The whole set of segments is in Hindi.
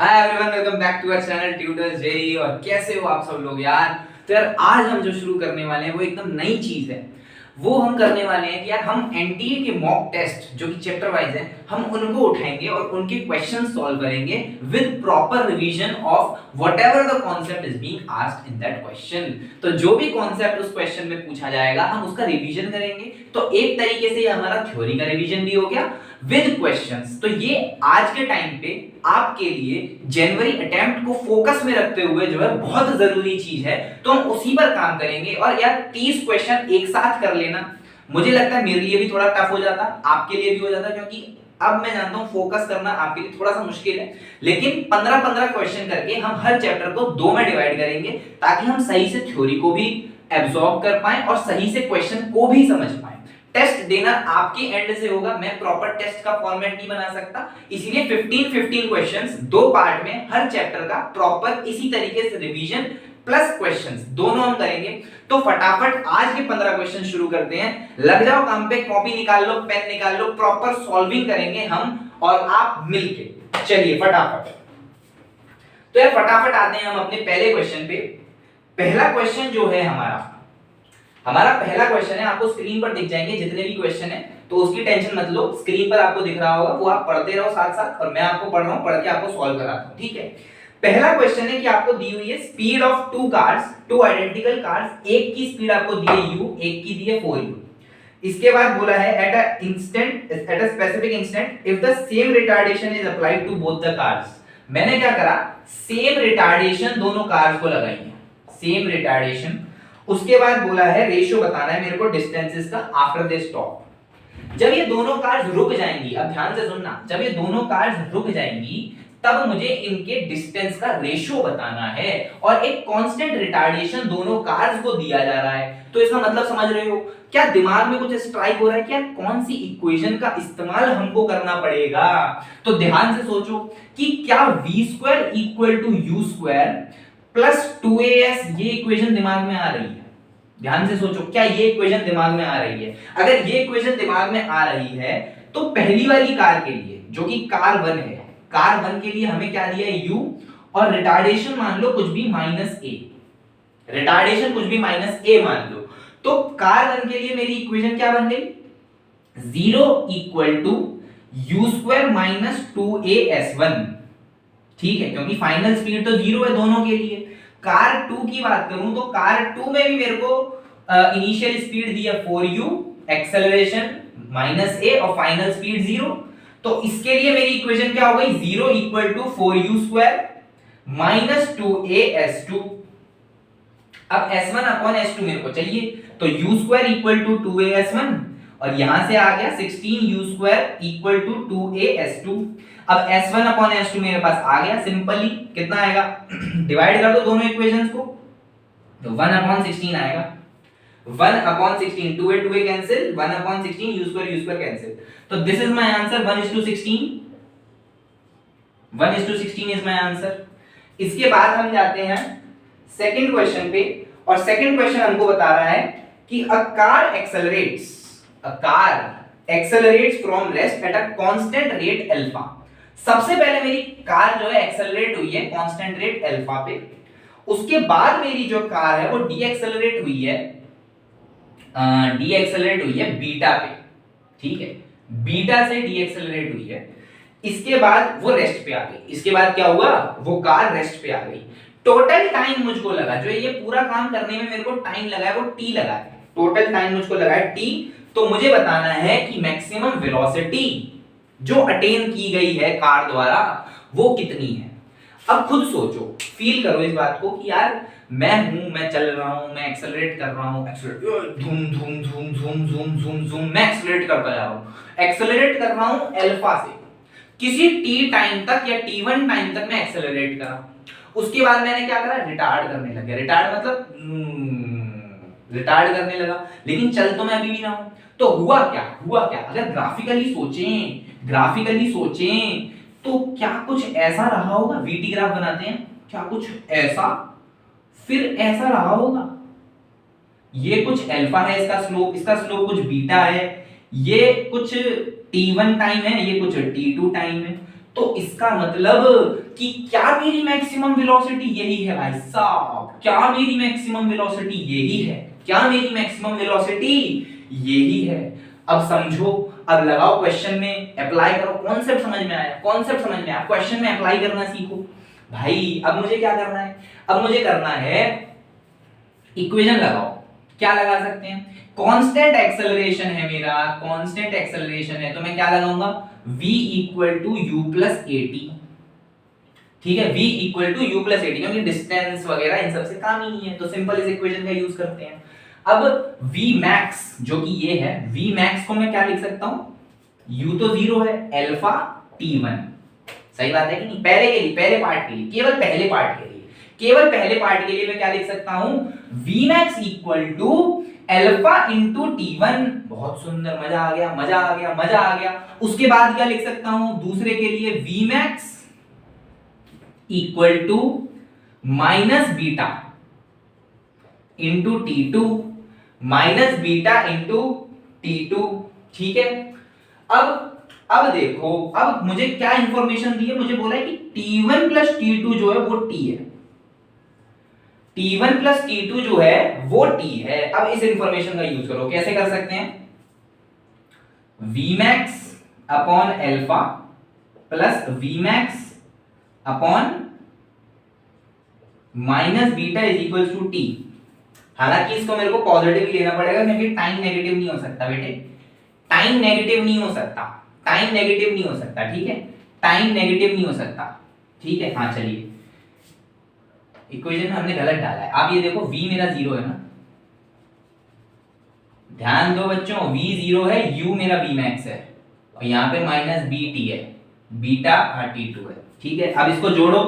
Hi everyone, welcome back to our channel tutors JE. और कैसे हो आप सब लोग यार। तो यार आज हम जो शुरू करने वाले हैं वो एकदम नई चीज है। वो हम करने वाले हैं कि यार हम एनटीए के मॉक टेस्ट जो कि चैप्टर वाइज हैं, हम उनको उठाएंगे और उनके क्वेश्चन सॉल्व करेंगे with proper revision of whatever the concept is being asked in that question. तो जो भी कॉन्सेप्ट उस क्वेश्चन में पूछा जाएगा हम उसका रिवीजन करेंगे। तो एक तरीके से ये हमारा थ्योरी का रिवीजन भी हो गया विद क्वेश्चंस। तो ये आज के टाइम पे आपके लिए जनवरी अटेम्प्ट को फोकस में रखते हुए जो है बहुत जरूरी चीज है। तो हम उसी पर काम करेंगे। और यार 30 क्वेश्चन एक साथ कर लेना मुझे लगता है मेरे लिए भी थोड़ा टफ हो जाता, आपके लिए भी हो जाता, क्योंकि अब मैं जानता हूं फोकस करना आपके लिए थोड़ा सा मुश्किल है। लेकिन 15-15 क्वेश्चन करके हम हर चैप्टर को 2 में डिवाइड करेंगे ताकि हम सही से थ्योरी को भी एब्जॉर्ब कर पाए और सही से क्वेश्चन को भी समझ पाए। टेस्ट देना आपके एंड से होगा, मैं प्रॉपर टेस्ट का फॉर्मेट नहीं बना सकता, इसीलिए 15-15 क्वेश्चंस 2 पार्ट में हर चैप्टर का प्रॉपर इसी तरीके से रिवीजन प्लस क्वेश्चंस दोनों हम करेंगे। तो फटाफट आज के 15 क्वेश्चन शुरू करते हैं। लग जाओ काम पे, कॉपी निकाल लो, पेन निकाल लो, प्रॉपर सॉल्विंग करेंगे हम और आप मिलके। चलिए फटाफट। तो यार फटाफट आते हैं हम अपने पहले क्वेश्चन पे। पहला क्वेश्चन जो है हमारा पहला क्वेश्चन है, आपको स्क्रीन पर दिख जाएंगे जितने भी क्वेश्चन है, तो उसकी टेंशन मत लो, स्क्रीन पर आपको दिख रहा होगा, वो आप पढ़ते रहो साथ साथ और मैं आपको पढ़ रहा हूं, पढ़ के आपको सॉल्व कराता हूं, ठीक है। पहला क्वेश्चन है कि आपको दी हुई है speed of two cars, two identical cars, एक की स्पीड आपको दी है u, एक की दी है 4u। इसके बाद बोला है at a specific instant if the same retardation is applied to both the cars. मैंने क्या करा, सेम रिटार्डेशन दोनों कार्स को लगाई है, सेम रिटार्डेशन। उसके बाद बोला है रेशियो बताना है मेरे को डिस्टेंसेस का आफ्टर दे स्टॉप। जब ये दोनों कार्स रुक जाएंगी, अब ध्यान से सुनना, जब ये दोनों कार्स रुक जाएंगी तब मुझे इनके डिस्टेंस का रेशियो बताना है और एक कांस्टेंट रिटार्डेशन दोनों कार्स को दिया जा रहा है। तो इसका मतलब समझ रहे हो क्या, दिमाग में कुछ स्ट्राइक हो रहा है क्या, कौन सी इक्वेशन का इस्तेमाल हमको करना पड़ेगा। तो ध्यान से सोचो कि क्या v² equal to u² plus 2as, ये इक्वेशन दिमाग में आ रही है। ध्यान से सोचो, क्या ये इक्वेशन दिमाग में आ रही है। अगर ये इक्वेशन दिमाग में आ रही है तो पहली वाली कार के लिए जो कि कार 1 है, कार 1 के लिए हमें क्या दिया है u, और रिटार्डेशन मान लो कुछ भी -a, रिटार्डेशन कुछ भी -a मान लो। तो कार 1 के लिए मेरी इक्वेशन क्या बन गई, 0 equal to u² minus 2as1, ठीक है, क्योंकि फाइनल स्पीड तो 0 है दोनों के लिए। कार 2 की बात करूं तो कार 2 में भी मेरे को इनिशियल स्पीड दी है 4u, एक्सेलरेशन -a और फाइनल स्पीड 0। तो इसके लिए मेरी इक्वेशन क्या हो गई, 0 equal to 4u² minus 2as2। अब s1 अपॉन s2 मेरे को चाहिए, तो u² इक्वल टू 2as1 और यहां से आ गया 16u² इक्वल टू 2as2। अब s1 अपॉन s2 मेरे पास आ गया, सिंपली कितना आएगा, डिवाइड कर दो दोनों इक्वेशंस को, तो 1 अपॉन 16 आएगा, 1 upon 16, 2a cancel, 1 upon 16 u² cancel. तो this is my answer, 1:16, 1:16 is my answer. इसके बाद हम जाते हैं सेकंड क्वेश्चन पे, और सेकंड क्वेश्चन हमको बता रहा है कि a car accelerates from rest at a constant rate alpha. सबसे पहले मेरी कार जो है एक्सेलरेट हुई है कांस्टेंट रेट अल्फा पे, उसके बाद मेरी जो कार है वो डी एक्सेलरेट हुई है बीटा पे, ठीक है, बीटा से डी एक्सेलरेट हुई है। इसके बाद वो रेस्ट पे आ गई, इसके बाद क्या हुआ, वो कार रेस्ट पे आ गई। टोटल टाइम मुझको लगा, जो ये पूरा काम करने में मेरे को टाइम लगा है वो t लगा है, टोटल टाइम मुझको लगा है t। तो मुझे बताना है कि मैक्सिमम वेलोसिटी जो अटेन की गई है कार द्वारा वो कितनी है। अब खुद सोचो, फील करो इस बात को कि यार मैं चल रहा हूं, मैं एक्सेलरेट कर रहा हूं, धूम धूम धूम धूम धूम धूम धूम, मैं एक्सेलरेट करता जा रहा हूं, एक्सेलरेट कर रहा हूं अल्फा से किसी t टाइम तक या t1 टाइम तक मैं एक्सेलरेट करा। उसके बाद मैंने क्या करा, रिटार्ड करने लगा, रिटार्ड मतलब रिटार्ड करने लगा, लेकिन चल तो मैं अभी भी रहा हूं। तो हुआ क्या, अगर ग्राफिकली सोचें तो क्या कुछ ऐसा रहा होगा, वीटी ग्राफ बनाते हैं, क्या कुछ ऐसा फिर ऐसा रहा होगा, ये कुछ अल्फा है इसका स्लोप कुछ बीटा है, ये कुछ t1 टाइम है, ये कुछ t2 टाइम है। तो इसका मतलब कि क्या मेरी मैक्सिमम वेलोसिटी यही है भाई साहब, क्या मेरी मैक्सिमम वेलोसिटी यही है, क्या मेरी मैक्सिमम वेलोसिटी यही है। अब समझो, अब लगाओ क्वेश्चन में, अप्लाई करो, कॉन्सेप्ट समझ में आया, कॉन्सेप्ट समझ में आया, क्वेश्चन में अप्लाई करना सीखो भाई। अब मुझे क्या करना है, अब मुझे करना है इक्वेशन लगाओ। क्या लगा सकते हैं, कांस्टेंट एक्सेलरेशन है मेरा, कांस्टेंट एक्सेलरेशन है तो मैं क्या लगाऊंगा, v equal to u plus a t. ठीक है, v equal to u plus a t, क्योंकि डिस्टेंस वगैरह इन सब से काम ही नहीं है, तो सिंपल इस इक्वेशन का यूज करते हैं। अब v max जो कि ये है, v max को मैं क्या लिख सकता हूं, u तो 0 है, अल्फा t1, सही बात है कि नहीं। पहले के लिए, पहले पार्ट के लिए, केवल पहले पार्ट के लिए, केवल पहले पार्ट के लिए मैं क्या लिख सकता हूं, v max equal to alpha into t1। बहुत सुंदर, मजा आ गया, मजा आ गया, मजा आ गया। उसके बाद क्या लिख सकता हूं, दूसरे के लिए v max equal to minus beta into t2, minus beta into t2। ठीक है, अब देखो, अब मुझे क्या इंफॉर्मेशन दी है, मुझे बोला है कि t1 प्लस t2 जो है वो t है, t1 प्लस t2 जो है वो t है। अब इस इंफॉर्मेशन का यूज करो, कैसे कर सकते हैं, vmax upon alpha plus vmax upon minus beta is equal to t। हालांकि इसको मेरे को पॉजिटिव लेना पड़ेगा, क्योंकि टाइम नेगेटिव नहीं हो सकता बेटे, टाइम नेगेटिव नहीं हो सकता, टाइम नेगेटिव नहीं हो सकता, ठीक है, टाइम नेगेटिव नहीं हो सकता, ठीक है। हाँ चलिए, इक्वेशन हमने गलत डाला है। आप ये देखो, v मेरा 0 है ना, ध्यान दो बच्चों, v 0 है, u मेरा v max है, और यहाँ पे माइनस bt है, बीटा t2 है, ठीक है। अब इसको जोड़ो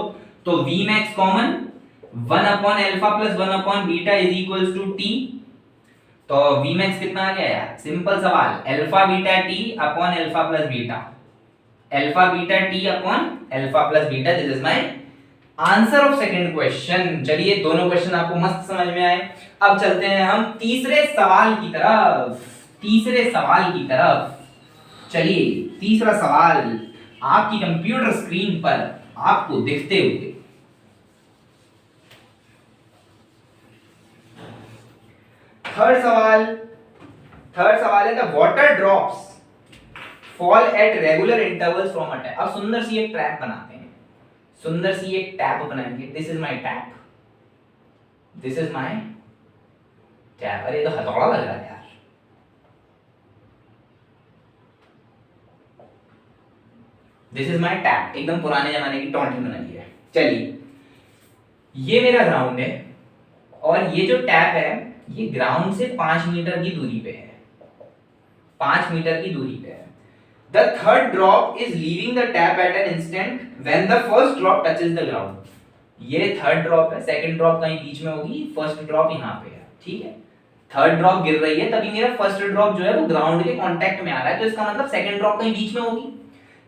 तो v max common 1 upon alpha plus 1 upon beta is equals to t। तो v max कितना आ गया यार, सिंपल सवाल, alpha beta t upon alpha plus beta, alpha beta t upon alpha plus beta. This is my answer of second question. चलिए, दोनों क्वेश्चन आपको मस्त समझ में आए। अब चलते हैं हम तीसरे सवाल की तरफ, तीसरे सवाल की तरफ। चलिए, तीसरा सवाल आपकी कंप्यूटर स्क्रीन पर आपको दिखते हुए, थर्ड सवाल है, the water drops fall at regular intervals from a tap. अब सुंदर सी एक ट्रैप बनाते हैं, सुंदर सी एक टैप बनाएंगे। This is my tap, this is my tap. अरे तो हथौड़ा लग रहा है यार। दिस इज माय टैप, एकदम पुराने जमाने की टॉन्ट बनाई है। चलिए, ये मेरा ग्राउंड है और ये जो टैप है ये ग्राउंड से 5 मीटर की दूरी पे है, 5 मीटर की दूरी पे है। The third drop is leaving the tap at an instant when the first drop touches the ground। ये थर्ड ड्रॉप है, सेकंड ड्रॉप कहीं बीच में होगी, फर्स्ट ड्रॉप यहाँ पे है, ठीक है। थर्ड ड्रॉप गिर रही है, तभी मेरा फर्स्ट ड्रॉप जो है वो ग्राउंड के कांटेक्ट में आ रहा है, तो इसका मतलब सेकंड ड्रॉप कहीं बीच में होगी।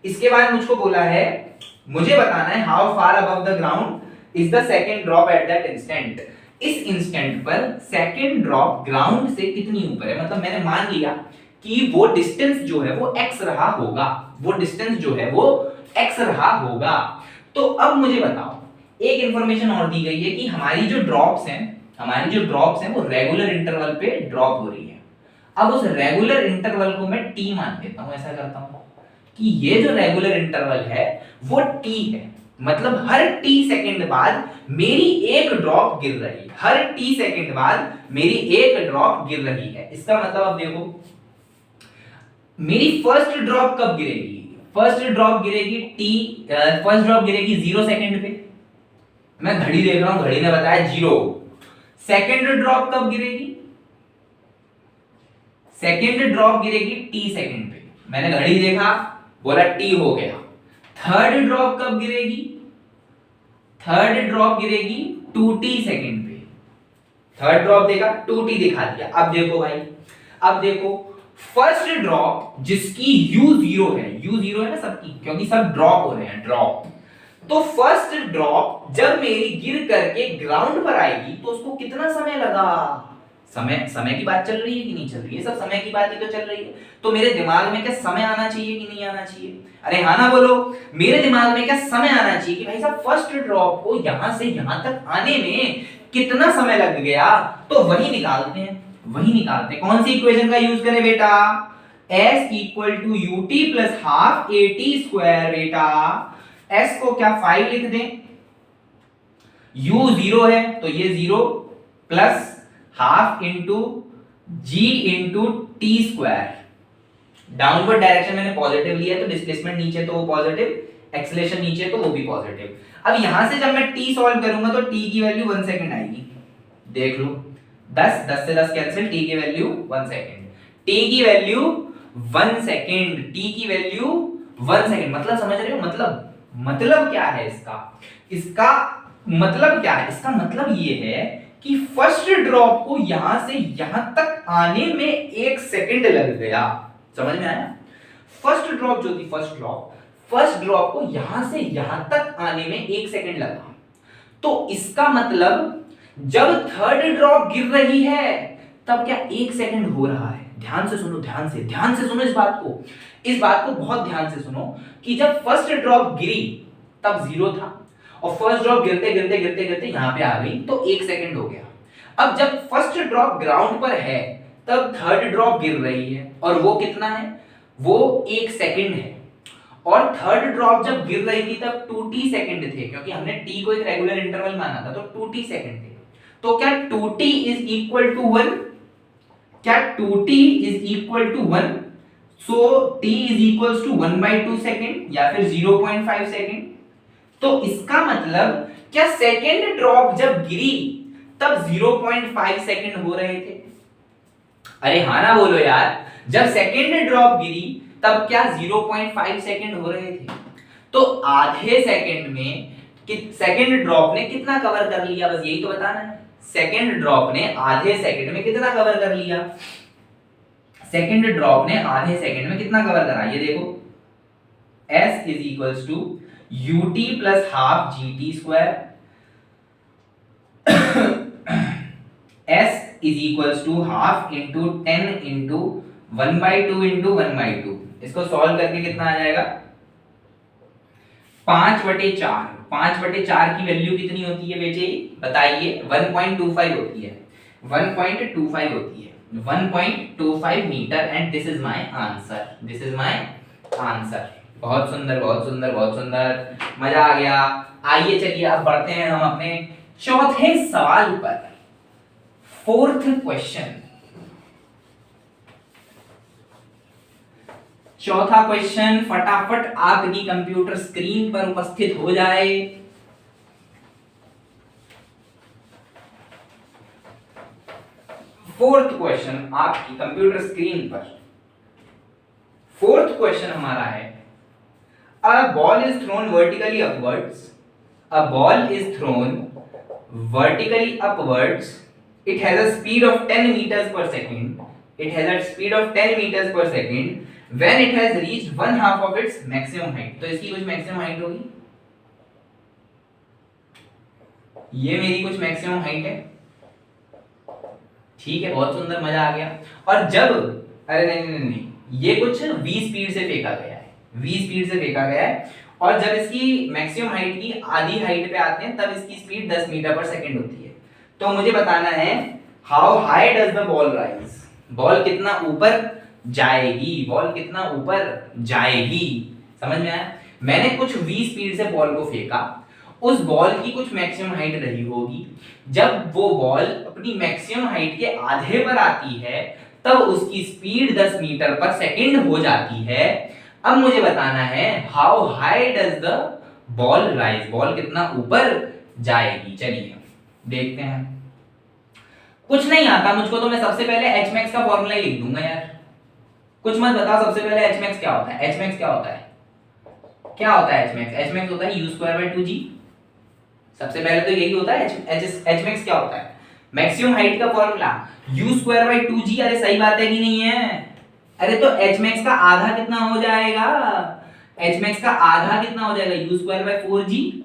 इसके बाद मुझको बोला है, मुझे बताना है how far above the ground is the second drop at that instant. इस इंस्टेंट पर सेकंड ड्रॉप ग्राउंड से कितनी ऊपर है, मतलब मैंने मान लिया कि वो डिस्टेंस जो है वो x रहा होगा, वो डिस्टेंस जो है वो x रहा होगा। तो अब मुझे बताओ, एक इंफॉर्मेशन और दी गई है कि हमारी जो ड्रॉप्स हैं वो रेगुलर इंटरवल पे ड्रॉप हो रही है। अब उस रेगुलर इंटरवल को मैं t मान लेता हूं, ऐसा करता हूं कि ये जो रेगुलर इंटरवल है वो t है, मतलब हर t सेकंड बाद मेरी एक ड्रॉप गिर रही है, हर t सेकंड बाद मेरी एक ड्रॉप गिर रही है। इसका मतलब अब देखो, मेरी फर्स्ट ड्रॉप कब गिरेगी, फर्स्ट ड्रॉप गिरेगी 0 सेकंड पे। मैं घड़ी देख रहा हूं, घड़ी ने बताया 0। सेकंड ड्रॉप कब गिरेगी, सेकंड ड्रॉप गिरेगी t सेकंड पे, मैंने घड़ी देखा, बोला t हो गया। थर्ड ड्रॉप कब गिरेगी, थर्ड ड्रॉप गिरेगी 2t सेकंड पे, थर्ड ड्रॉप देखा 2t दिखा दिया। अब देखो भाई, अब देखो, फर्स्ट ड्रॉप जिसकी u0 है, u0 है ना सबकी, क्योंकि सब ड्रॉप हो रहे हैं, ड्रॉप। तो फर्स्ट ड्रॉप जब मेरी गिर करके ग्राउंड पर आएगी तो उसको कितना समय लगा, समय की बात चल रही है कि नहीं चल रही है? सब समय की बात ही तो चल रही है। तो मेरे दिमाग में क्या समय आना चाहिए कि नहीं आना चाहिए? अरे हाँ ना बोलो। मेरे दिमाग में क्या समय आना चाहिए कि भाई साहब फर्स्ट ड्रॉप को यहां से यहां तक आने में कितना समय लग गया, तो वही निकालते हैं। कौन सी इक्वेशन का यूज करें बेटा? s equal to u t plus half a t square. बेटा s को क्या 5 लिख दें, u 0 है तो ये 0 plus half into g into t square. Downward direction मैंने पॉजिटिव लिया है तो डिस्प्लेसमेंट नीचे तो वो पॉजिटिव, एक्सेलरेशन नीचे तो वो भी पॉजिटिव। अब यहां से जब मैं t सॉल्व करूंगा तो t की वैल्यू 1 सेकंड आएगी। देख लो 10 से 10 कैंसिल, t की वैल्यू 1 सेकंड। t की वैल्यू 1 सेकंड, t की वैल्यू 1 सेकंड। मतलब समझ रहे हो? मतलब क्या है इसका मतलब क्या है? इसका मतलब ये है कि फर्स्ट ड्रॉप को यहां से यहां तक आने में 1 सेकंड लग गया। समझ में आया? फर्स्ट ड्रॉप जो थी, फर्स्ट ड्रॉप को यहां से यहां तक आने में 1 सेकंड लगा। तो इसका मतलब जब थर्ड ड्रॉप गिर रही है तब क्या 1 सेकंड हो रहा है? ध्यान से सुनो, ध्यान से सुनो इस बात को बहुत ध्यान से सुनो कि जब फर्स्ट ड्रॉप गिरी तब 0 था और फर्स्ट ड्रॉप गिरते यहां पे आ गई तो 1 सेकंड हो गया। अब जब फर्स्ट ड्रॉप ग्राउंड पर है तब थर्ड ड्रॉप गिर रही है और वो कितना है? वो 1 सेकंड है। और थर्ड ड्रॉप जब गिर रही थी तब 2t सेकंड थे, क्योंकि हमने t को एक रेगुलर इंटरवल माना था, तो 2t सेकंड थे। तो क्या 2t इज इक्वल टू 1? क्या 2t is equal to 1? So t is equal to 1/2 second या फिर 0.5 सेकंड। तो इसका मतलब क्या सेकंड ड्रॉप जब गिरी तब 0.5 सेकंड हो रहे थे? अरे हाँ ना बोलो यार। जब सेकंड ड्रॉप गिरी तब क्या 0.5 सेकंड हो रहे थे? तो आधे सेकंड में सेकंड ड्रॉप ने कितना कवर कर लिया? बस यही तो बताना है। सेकंड ड्रॉप ने आधे सेकंड में कितना कवर कर लिया? सेकंड ड्रॉप ने आधे सेकंड में कितना कवर करा? ये देखो s is equals to ut plus half gt square. s is equals to half into 10 into 1/2 into 1/2। इसको सॉल्व करके कितना आ जाएगा? 5/4। 5/4 की वैल्यू कितनी होती है बेटे? बताइए। 1.25 होती है। 1.25 होती है। 1.25 metre and this is my answer. बहुत सुंदर, मजा आ गया। आइए चलिए अब बढ़ते हैं हम अपने चौथे सवाल पर। Fourth question. चौथा क्वेश्चन फटाफट आपकी कंप्यूटर स्क्रीन पर उपस्थित हो जाए। फोर्थ क्वेश्चन आपकी कंप्यूटर स्क्रीन पर। फोर्थ क्वेश्चन हमारा है, a ball is thrown vertically upwards. A ball is throne vertically upwards. It has a speed of 10 meters per second. When it has reached 1/2 of its maximum height. तो इसकी कुछ मैक्सिमम हाइट होगी। ये मेरी कुछ मैक्सिमम हाइट है। ठीक है, बहुत सुंदर, मजा आ गया। और जब अरे नहीं, ये कुछ v स्पीड से फेंका गया है। और जब इसकी मैक्सिमम हाइट की आधी हाइट पे आते हैं तब इसकी स्पीड 10 मीटर पर सेकंड होती है। तो मुझे बताना है how high does the ball rise. Ball कितना ऊपर जाएगी। समझ में आया? मैंने कुछ v स्पीड से बॉल को फेंका, उस बॉल की कुछ मैक्सिमम हाइट रही होगी। जब वो बॉल अपनी मैक्सिमम हाइट के आधे पर आती है तब उसकी स्पीड 10 मीटर पर सेकंड हो जाती है। अब मुझे बताना है how high does the ball rise. Ball कितना ऊपर जाएगी। चलिए देखते हैं। कुछ नहीं आता मुझको, तो मैं सबसे पहले hmax का फॉर्मूला ही लिख दूंगा यार। कुछ मत बताओ, सबसे पहले hmax क्या होता है? hmax क्या होता है hmax? hmax होता है u²/2g। सबसे पहले तो यही होता है। hmax क्या होता है? मैक्सिमम हाइट का फॉर्मूला u²/2g। अरे सही बात है कि नहीं है? अरे तो hmax का आधा कितना हो जाएगा? u²/4g।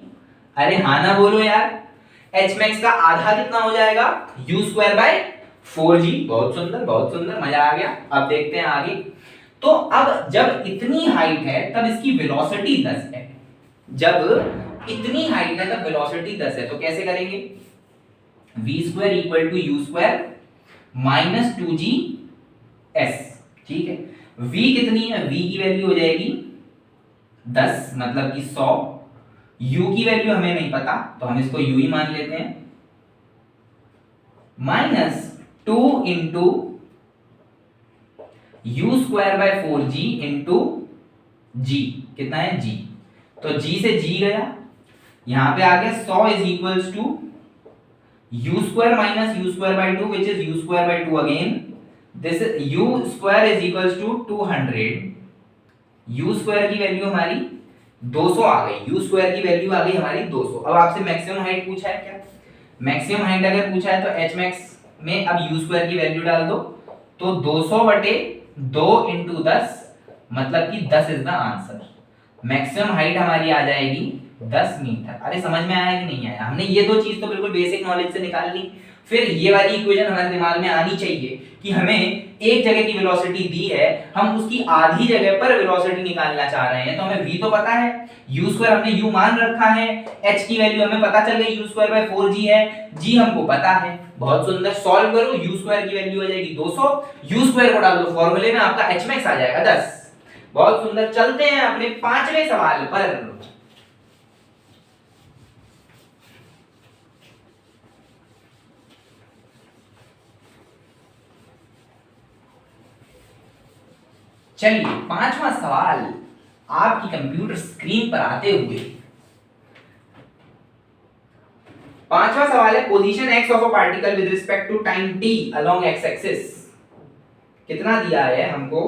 अरे हाँ ना बोलो यार। hmax का आधा कितना हो जाएगा? u²/4g। 4g, बहुत सुंदर, मजा आ गया। अब देखते हैं आगे। तो अब जब इतनी हाइट है तब इसकी वेलोसिटी 10 है। जब इतनी हाइट है तब वेलोसिटी 10 है, तो कैसे करेंगे? v square equal to u square minus 2g s। ठीक है, v कितनी है? v की वैल्यू हो जाएगी 10, मतलब कि 100। u की वैल्यू हमें नहीं पता, तो हम इसको u ही मान लेते हैं। Minus 2 into you square bye 4g into g, कितना है? g। तो g से g गया, यहां पे आ गया 100 is equals to u square minus u square by 2 which is u square by 2 again. This u square is equals to 200। U square की वैल्यू हमारी 200 आ गई, यू स्क्वायर की वैल्यू आ गई हमारी 200। अब आपसे मैक्सिमम हाइट पूछा है क्या? मैक्सिमम हाइट अगर पूछा है तो h max में अब यू स्क्वायर की वैल्यू डाल दो, तो 200 बटे 2 इंटू 10, मतलब कि 10 is the answer. Maximum height हमारी आ जाएगी 10 मीटर। अरे समझ में आया कि नहीं आया? हमने ये दो चीज तो बिल्कुल बेसिक नॉलेज से निकाल ली। फिर ये वाली इक्वेशन हमारे दिमाग में आनी चाहिए कि हमें एक जगह की वेलोसिटी दी है, हम उसकी आधी जगह पर वेलोसिटी निकालना चाह रहे हैं। तो हमें v तो पता है, u स्क्वायर हमने u मान रखा है, h की वैल्यू हमें पता चल गई u स्क्वायर बाय 4g है, g हमको पता है। बहुत सुंदर, सॉल्व करो, u स्क्वायर की वैल्यू हो जाएगी 200, u स्क्वायर को डाल दो फॉर्मूले में, आपका h max आ जाएगा 10। बहुत सुंदर, चलते हैं अपने पांचवें सवाल पर। चलिए पांचवा सवाल आपकी कंप्यूटर स्क्रीन पर आते हुए, पांचवा सवाल है position x of a particle with respect to time t along x axis. कितना दिया है हमको?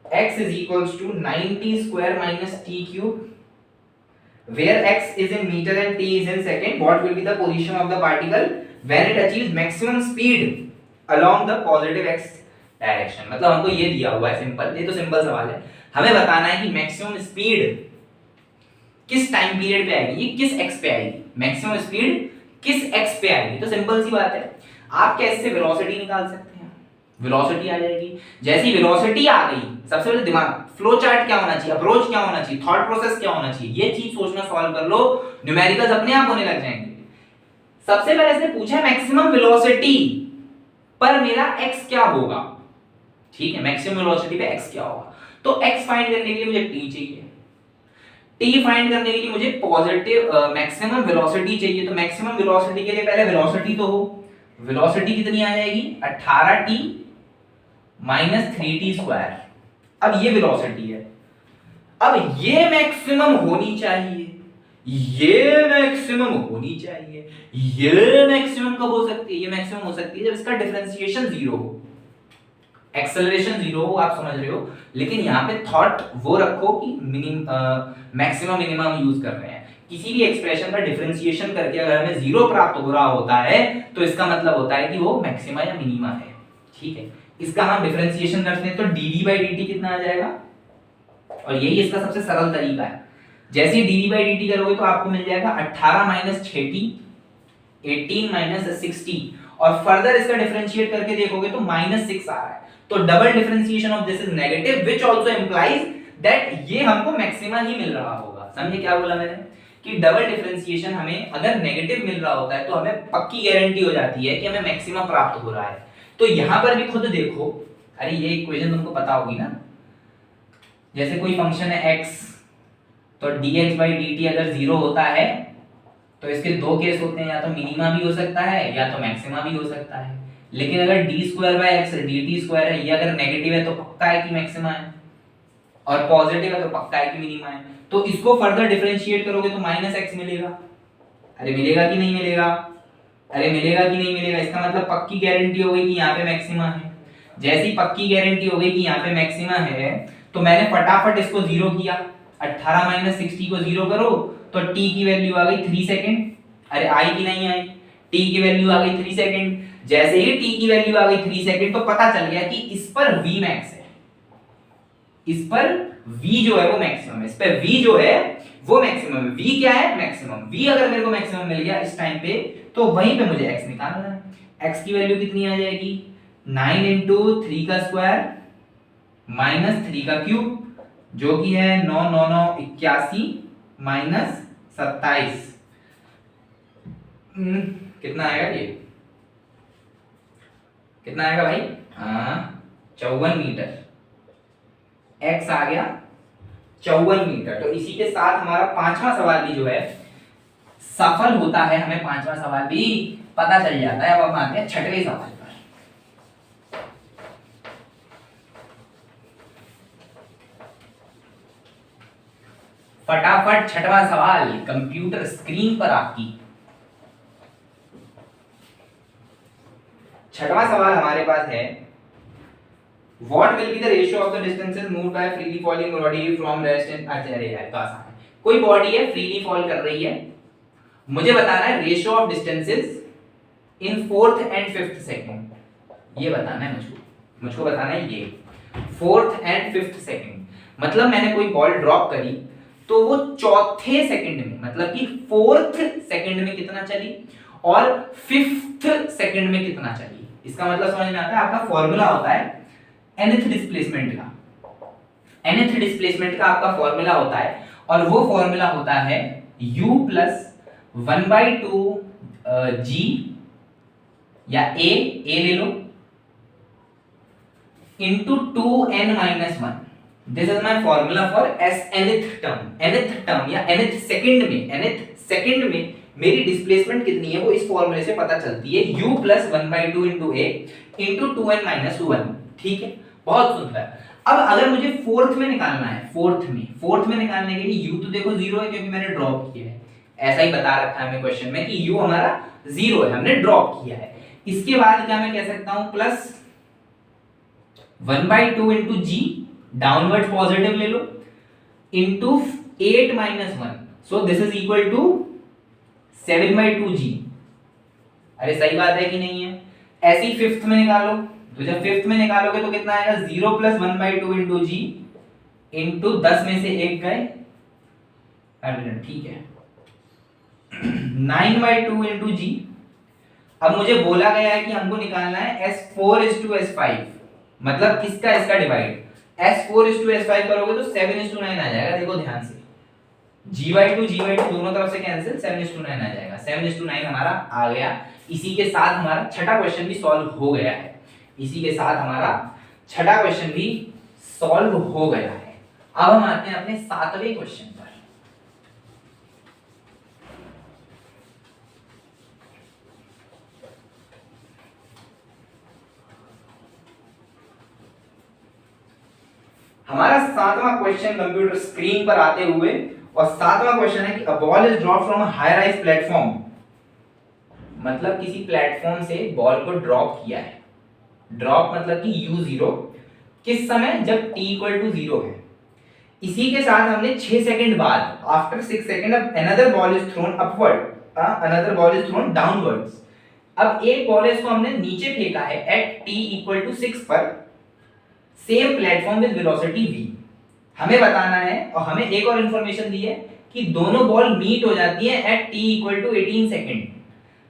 x is equals to 90 square minus t cube, where x is in meter and t is in second. What will be the position of the particle when it achieves maximum speed along the positive x direction? मतलब हमको ये दिया हुआ है सिंपल, ये तो सिंपल सवाल है। हमें बताना है कि मैक्सिमम स्पीड किस टाइम पीरियड पे आएगी, ये किस x पे आएगी, मैक्सिमम स्पीड किस x पे आएगी। तो सिंपल सी बात है, आप कैसे वेलोसिटी निकाल सकते हैं? वेलोसिटी आ जाएगी। जैसी वेलोसिटी आ गई, सबसे पहले दिमाग, फ्लो चार्ट क्या होना चाहिए, अप्रोच क्या होना चाहिए, थॉट प्रोसेस क्या होना चाहिए, ये चीज सोचना, सॉल्व कर लो, न्यूमेरिकल्स अपने आप होने लग जाएंगे। सबसे पहले इसने पूछा है मैक्सिमम वेलोसिटी पर मेरा x क्या होगा। ठीक है, मैक्सिमम वेलोसिटी पे x क्या होगा, तो x फाइंड करने के लिए मुझे t चाहिए, t फाइंड करने के लिए मुझे पॉजिटिव मैक्सिमम वेलोसिटी चाहिए। तो मैक्सिमम वेलोसिटी के लिए पहले वेलोसिटी तो हो, वेलोसिटी कितनी आ जाएगी? 18t minus 3t square. अब ये वेलोसिटी है, अब ये मैक्सिमम होनी चाहिए, ये मैक्सिमम होनी चाहिए, ये मैक्सिमम कब हो सकती है? ये मैक्सिमम हो सकती है जब इसका डिफरेंशिएशन 0 हो, एक्सेलरेशन 0 हो, आप समझ रहे हो। लेकिन यहाँ पे थॉट वो रखो कि मैक्सिमम मिनिमम यूज कर रहे हैं। किसी भी एक्सप्रेशन का डिफरेंशिएशन करके अगर हमें 0 प्राप्त हो रहा होता है तो इसका मतलब होता है कि वो मैक्सिमा या मिनिमा है। ठीक है, इसका हम डिफरेंशिएशन करते हैं तो dv by dt कितना आ जाएगा, और यही इसका सबसे सरल तरीका है। जैसे ही dv by dt करोगे तो आपको मिल जाएगा 18 माइनस 6t 18 माइनस 60, और फर्दर इसका डिफरेंशिएट करके देखोगे तो -6 आ रहा है। तो double differentiation of this is negative which also implies that ये हमको मैक्सिमा ही मिल रहा होगा। समझे क्या बोला मैंने? कि डबल डिफरेंशिएशन हमें अगर नेगेटिव मिल रहा होता है तो हमें पक्की गारंटी हो जाती है कि हमें मैक्सिमा प्राप्त हो रहा है। तो यहां पर भी खुद देखो, अरे ये इक्वेशन तुमको पता होगी ना, जैसे कोई फंक्शन है x, तो dx by dt अगर 0 होता है तो इसके दो केस होते हैं, या तो मिनिमा भी हो सकता है या तो मैक्सिमा भी हो सकता है। लेकिन अगर d square by x dt square है, ये अगर नेगेटिव है तो पक्का है कि मैक्सिमा है, और पॉजिटिव है तो पक्का है कि मिनिमा है। तो इसको फर्दर डिफरेंशिएट करोगे तो -x मिलेगा। अरे मिलेगा कि नहीं मिलेगा? अरे मिलेगा कि नहीं मिलेगा? इसका मतलब पक्की गारंटी हो गई कि यहाँ पे मैक्सिमा है। जैसी पक्की गारंटी हो गई कि यहाँ पे मैक्सिमा है तो मैंने फटाफट इसको 0 किया, 18 माइनस 60 को 0 करो तो t की वैल्यू आ गई 3 सेकंड। अरे आई कि नहीं आई? t की वैल्यू आ गई 3 सेकंड। जैसे ही t की वैल्यू आ गई 3 सेकंड तो पता चल गया कि इस पर v मैक्स है, इस पर v जो है वो मैक्सिमम है, इस पे v जो है वो मैक्सिमम है। v क्या है? मैक्सिमम। v अगर मेरे को मैक्सिमम मिल गया इस टाइम पे तो वहीं पे मुझे x निकालना है। x की वैल्यू कितनी आ जाएगी 9 इंटू 3 का स्क्वायर माइनस 3 का क्यूब जो कि है 9 9 9 81 माइनस 27। कितना आएगा ये, कितना आएगा भाई, हाँ 54 मीटर। x आ गया 54 मीटर। तो इसी के साथ हमारा पांचवा सवाल भी जो है सफल होता है, हमें पांचवा सवाल भी पता चल जाता है। अब हम आते हैं छठवें सवाल पर। फटाफट छठवां सवाल कंप्यूटर स्क्रीन पर आपकी। छठवां सवाल हमारे पास है What will be the ratio of the distances moved by a freely falling body from rest and अरे यार तो आसान है। कोई बॉडी है फ्रीली फॉल कर रही है, मुझे बताना है ratio of distances in 4th and 5th second. ये बताना है मुझको बताना है ये 4th and 5th सेकंड। मतलब मैंने कोई बॉल ड्रॉप करी तो वो चौथे सेकंड में, मतलब कि 4th सेकंड में कितना चली और 5th सेकंड में कितना चली। इसका मतलब समझ में आता है। आपका फॉर्मूला होता है nth डिस्प्लेसमेंट का, nth डिस्प्लेसमेंट का आपका फॉर्मूला होता है और वो फॉर्मूला होता है u प्लस 1/2 g या a ले लो into 2n minus 1। This is my formula for nth term या nth सेकंड में मेरी डिस्प्लेसमेंट कितनी है वो इस फॉर्मूले से पता चलती है, u plus 1/2 into a into 2n minus 1। ठीक है, बहुत सुंदर। अब अगर मुझे 4th में निकालना है, 4th में निकालने के लिए u तो देखो 0 है क्योंकि मैंने ड्रॉप किया है, ऐसा ही बता रखा है हमें क्वेश्चन में कि u हमारा 0 है, हमने ड्रॉप किया है। इसके बाद क्या मैं कह सकता हूं plus 1/2 into g, downward positive ले लो, into 8 minus 1, so this is equal to 7/2 g. अरे सही बात है कि नहीं है। ऐसे ही 5th में निकालो, तो जब 5th में निकालोगे तो कितना आएगा 0 प्लस 1/2 इंटू जी इंटू 10 में से 1 गए, ठीक है 9/2 इंटू जी। अब मुझे बोला गया है कि हमको निकालना है S4:S5, मतलब किसका इसका डिवाइड। S4:S5 करोगे तो 7:9 आ जाएगा। देखो ध्यान से, G/2 दोनों तरफ से कैंसिल, 7:9 आ जाएगा। 7:9 हमारा आ गया। इसी के साथ हमारा छठा क्वेश्चन भी सॉल्व हो गया है। इसी के साथ हमारा छठा क्वेश्चन भी सॉल्व हो गया है। अब हम आते हैं अपने 7वें क्वेश्चन पर। हमारा 7वां क्वेश्चन कंप्यूटर स्क्रीन पर आते हुए, और 7वां क्वेश्चन है कि a ball is dropped from a high rise platform, मतलब किसी प्लेटफॉर्म से बॉल को ड्रॉप किया है। ड्रॉप मतलब कि u0 किस समय, जब t इक्वल टू 0 है। इसी के साथ हमने 6 सेकंड बाद, आफ्टर 6 सेकंड, अब another ball is throne upward, another ball is throne downwards. अब एक बॉल इसको हमने नीचे फेंका है एट t इक्वल टू 6 पर, same platform with velocity v। हमें बताना है, और हमें एक और इंफॉर्मेशन दी है कि दोनों बॉल मीट हो जाती है at t equal to 18 second.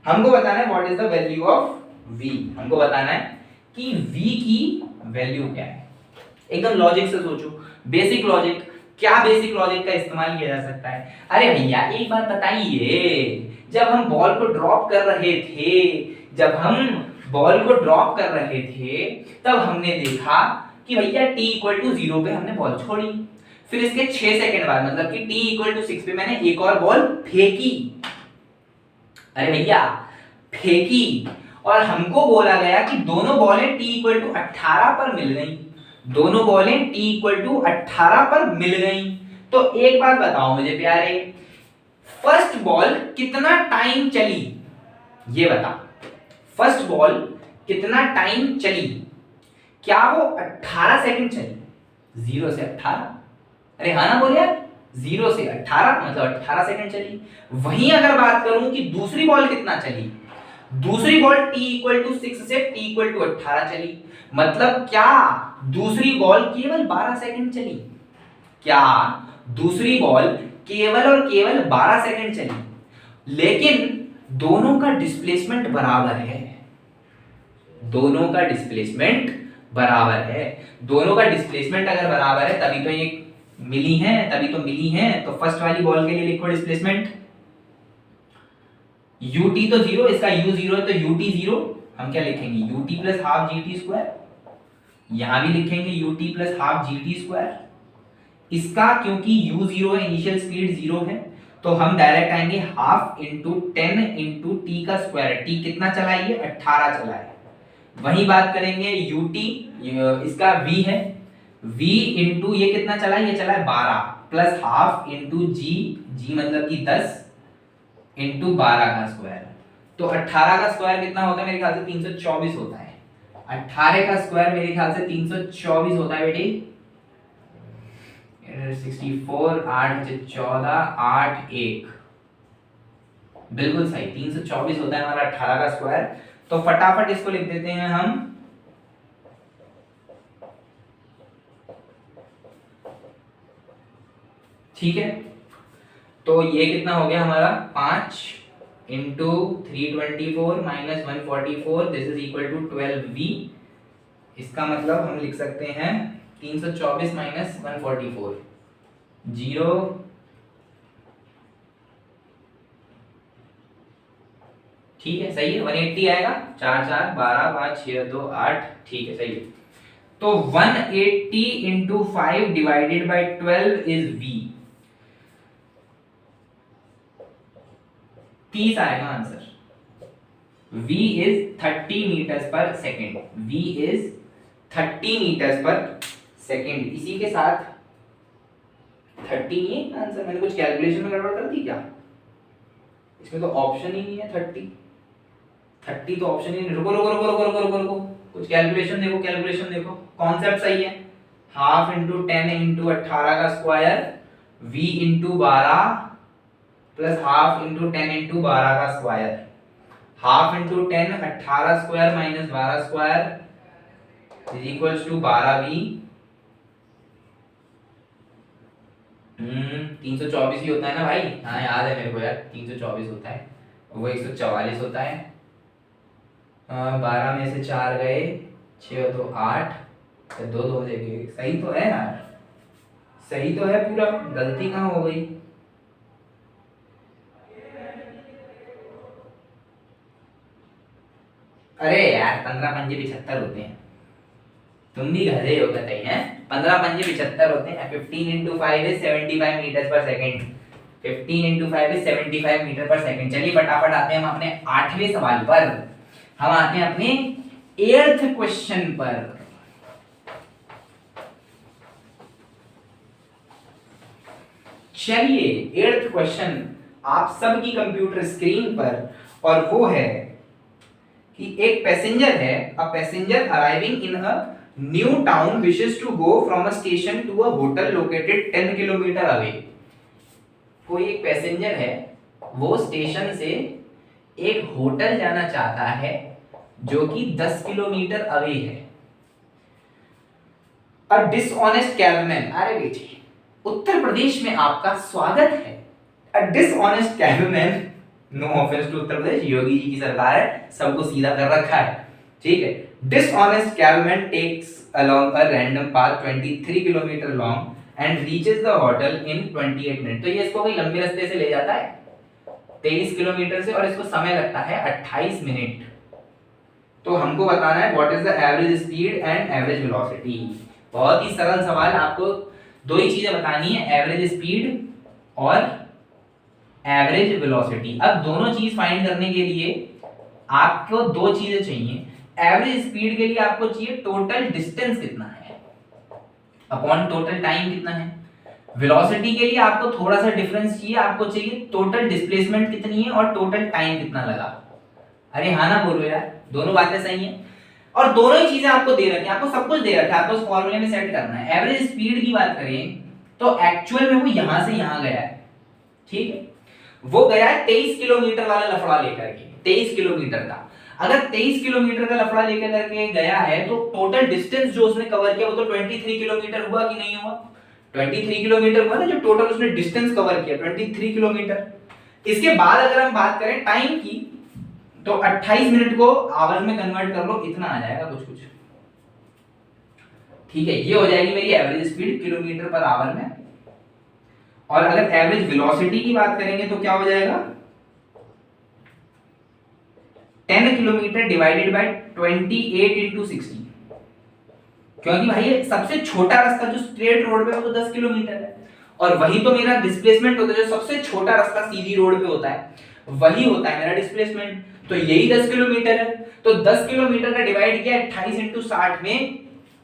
हमको बताना है what is the value of v। हमको बताना है कि v की वैल्यू क्या है। एकदम लॉजिक से सोचो, बेसिक लॉजिक। क्या बेसिक लॉजिक का इस्तेमाल किया जा सकता है? अरे भैया एक बात बताइए, जब हम बॉल को ड्रॉप कर रहे थे, तब हमने देखा कि भैया t इक्वल टू 0 पे हमने बॉल छोड़ी, फिर इसके 6 सेकंड बाद, मतलब कि t इक्वल टू 6 पे मैंने एक और बॉल फेंकी। अरे भैया फेंकी, और हमको बोला गया कि दोनों बॉलें t इक्वल टू 18 पर मिल गई। दोनों बॉलें t इक्वल टू 18 पर मिल गई। तो एक बात बताओ मुझे प्यारे, फर्स्ट बॉल कितना टाइम चली, ये बता। फर्स्ट बॉल कितना टाइम चली? क्या वो 18 सेकंड चली? 0 से 18? अरे हाँ ना बोल यार, 0 से 18 मतलब 18 सेकंड चली। वहीं अगर बात करूं कि दूसरी बॉल कितना चली, दूसरी बॉल t इक्वल टू 6 से t इक्वल टू 18 चली, मतलब क्या दूसरी बॉल केवल 12 सेकंड चली? क्या दूसरी बॉल केवल और केवल 12 सेकंड चली? लेकिन दोनों का डिस्प्लेसमेंट बराबर है। दोनों का डिस्प्लेसमेंट बराबर है। दोनों का डिस्प्लेसमेंट अगर बराबर है तभी तो ये मिली है। तो फर्स्ट वाली बॉल के लिए लिखो डिस्प्लेसमेंट ut तो जीरो, इसका u जीरो है तो ut जीरो, हम क्या लिखेंगे ut plus half gt square, यहां भी लिखेंगे ut plus half gt square. इसका क्योंकि u जीरो है, इनिशियल स्पीड जीरो है, तो हम डायरेक्ट आएंगे हाफ इंटू 10 इंटू टी का स्क्वायर। टी कितना चला है, ये 18 चला है। वही बात करेंगे ut, इसका v है, v इंटू ये कितना चला है, ये चला है 12 प्लस हाफ इंटू g मतलब कि 10 इंटू 12 का स्क्वायर। तो 18 का स्क्वायर कितना होता है, मेरे ख्याल से 324 होता है। 18 का स्क्वायर मेरे ख्याल से 324 होता है बेटी। 64 8 14 8 1 बिल्कुल सही, 324 होता है हमारा 18 का स्क्वायर। तो फटाफट इसको लिख देते हैं हम, ठीक है। तो ये कितना हो गया हमारा 5 इंटू 324 माइनस 144, this is equal to 12v। इसका मतलब हम लिख सकते हैं 324 माइनस 144 जीरो, ठीक है सही है, 180 आएगा। 4 4 12 5 6 2 8, ठीक है सही है। तो 180 into 5 divided by 12 is v, 30 आएगा आंसर। v इज 30 मीटर्स पर सेकेंड, v इज 30 मीटर्स पर सेकेंड। इसी के साथ 30 ही आंसर, मैंने कुछ कैलकुलेशन में गड़बड़ कर दी क्या? इसमें तो ऑप्शन ही नहीं है 30 तो ऑप्शन ही नहीं। रुको रुको रुको रुको रुको रुको रुको, कुछ कैलकुलेशन देखो, कॉन्सेप्ट सही है। हाफ इंटू 10 इंटू 18 का square, v into 12 plus half into 10 into 12 का square. Half into 10 18 square minus 12 square is equals to 12v। 324 ही होता है ना भाई, हाँ याद है मेरे को यार, 324 होता है, वो 144 होता है। 12 में से 4 गए, 6 तो 8, 2 2 देंगे, सही तो है यार, सही तो है पूरा, गलती कहाँ हो गई? अरे यार 15 पंजे 75 होते हैं, तुम भी गधे हो गए हैं। 15 पंजे 75 होते हैं। 15 इंटू 5 इज 75 मीटर पर सेकेंड। 15 इंटू 5 इज 75 मीटर पर सेकेंड। चलिए फटाफट आते हैं हम अपने 8वें सवाल पर, हम आते हैं अपने 8th क्वेश्चन पर। चलिए 8th क्वेश्चन आप सबकी कंप्यूटर स्क्रीन पर, और वो है कि एक पैसेंजर है, a passenger arriving in a new town wishes to go from a station to a hotel located 10 kilometre away. कोई एक पैसेंजर है, वो स्टेशन से एक होटल जाना चाहता है जो कि 10 किलोमीटर अवे है। अ डिसऑनेस्ट कैबमैन, अरे बेटे उत्तर प्रदेश में आपका स्वागत है। अ dishonest कैबमैन, no offence to Uttar Pradesh, Yogi ji की सरकार है, सबको सीधा कर रखा है, ठीक है। Dishonest cabman takes along a random path 23 kilometre long and reaches the hotel in 28 minute. तो ये इसको कोई लंबे रास्ते से ले जाता है 23 किलोमीटर से, और इसको समय लगता है 28 मिनट। तो हमको बताना है what is the average speed and average velocity. बहुत ही सरल सवाल, आपको दो ही चीजें बतानी है, एवरेज स्पीड और एवरेज वेलोसिटी। अब दोनों चीज फाइंड करने के लिए आपको दो चीजें चाहिए। एवरेज स्पीड के लिए आपको चाहिए टोटल डिस्टेंस कितना है अपॉन टोटल टाइम कितना है। वेलोसिटी के लिए आपको थोड़ा सा डिफरेंस चाहिए, आपको चाहिए टोटल डिस्प्लेसमेंट कितनी है और टोटल टाइम कितना लगा। अरे हाँ ना बोलो यार, दोनों बातें सही हैं, और दोनों ही चीजें आपको दे रखी है, आपको सब कुछ दे रखा है, आपको उस फॉर्मूले में सेट करना है। एवरेज स्पीड की बात करें तो एक्चुअल में वो यहां से यहां गया है, ठीक है, वो गया है 23 किलोमीटर वाला लफड़ा लेकर के, 23 किलोमीटर का। अगर 23 किलोमीटर का लफड़ा लेकर करके गया है तो टोटल डिस्टेंस जो उसने कवर किया वो तो 23 किलोमीटर हुआ कि नहीं हुआ? 23 किलोमीटर हुआ ना, जो टोटल उसने डिस्टेंस कवर किया 23 किलोमीटर। इसके बाद अगर हम बात करें टाइम की, तो 28 मिनट को आवर में कन्वर्ट कर लो, इतना आ जाएगा कुछ कुछ। ठीक है, ये हो जाएगी मेरी average speed kilometre per hour में। और अगर एवरेज वेलोसिटी की बात करेंगे तो क्या हो जाएगा, 10 किलोमीटर डिवाइडेड बाय 28 इंटू 60, क्योंकि भाई ये सबसे छोटा रास्ता जो स्ट्रेट रोड पे है वो तो 10 किलोमीटर है, और वही तो मेरा डिस्प्लेसमेंट होता है, जो सबसे छोटा रास्ता सीधी रोड पे होता है वही होता है मेरा डिस्प्लेसमेंट, तो यही 10 किलोमीटर है। तो 10 किलोमीटर का डिवाइड किया 28 इंटू 60 में,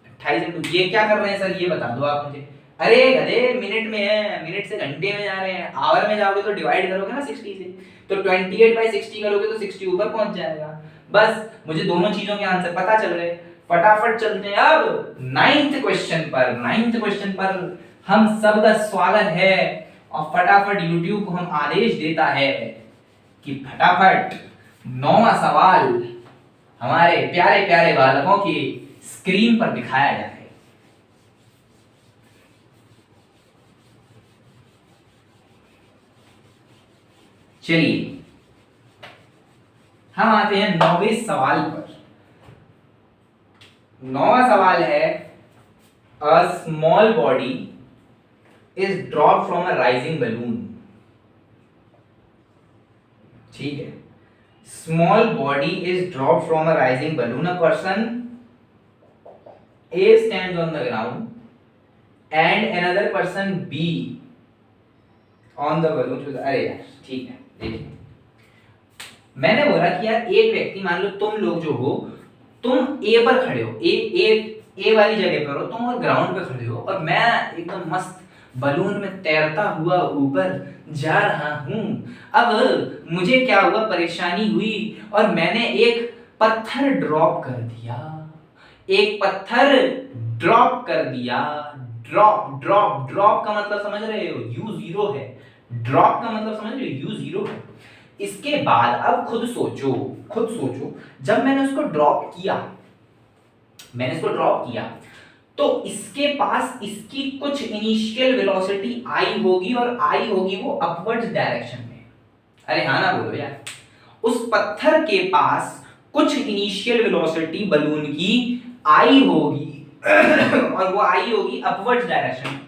28 इंटू, ये क्या कर रहे हैं सर ये बता दो आप मुझे। अरे गधे, मिनट में है, मिनट से घंटे में जा रहे हैं, आवर में जाओगे तो डिवाइड करोगे ना 60 से, तो 28/60 करोगे तो 60 ऊपर पहुंच जाएगा। बस मुझे दोनों चीजों के आंसर पता चल रहे, फटाफट चलते हैं अब 9th क्वेश्चन पर। 9th क्वेश्चन पर हम सबका स्वागत है, और फटाफट YouTube को हम आदेश देता है कि फटाफट 9वां सवाल हमारे प्यारे प्यारे बालकों की स्क्रीन पर दिखाया जाए। चलिए हम आते हैं 9वें सवाल पर। 9वां सवाल है, a small body is dropped from a rising balloon. ठीक है, small body is dropped from a rising balloon, a person A stands on the ground and another person B on the balloon. अरे यार ठीक है, देखिए मैंने बोला कि यार एक व्यक्ति, मान लो तुम लोग जो हो, तुम A पर खड़े हो, ए वाली जगह पर हो तुम, और ग्राउंड पे खड़े हो, और मैं एकदम मस्त बलून में तैरता हुआ ऊपर जा रहा हूं। अब मुझे क्या हुआ, परेशानी हुई, और मैंने एक पत्थर ड्रॉप कर दिया, एक पत्थर ड्रॉप कर दिया। ड्रॉप ड्रॉप ड्रॉप का मतलब समझ रहे हो, U 0 है, ड्रॉप का मतलब समझ रहे हो, U 0 है। इसके बाद अब खुद सोचो, जब मैंने उसको ड्रॉप किया, तो इसके पास इसकी कुछ इनिशियल वेलोसिटी आई होगी, और आई होगी वो अपवर्ड्स डायरेक्शन में। अरे हाँ ना बोलो यार, उस पत्थर के पास कुछ इनिशियल वेलोसिटी बलून की आई होगी और वो आई होगी अपवर्ड्स डायरेक्शन में।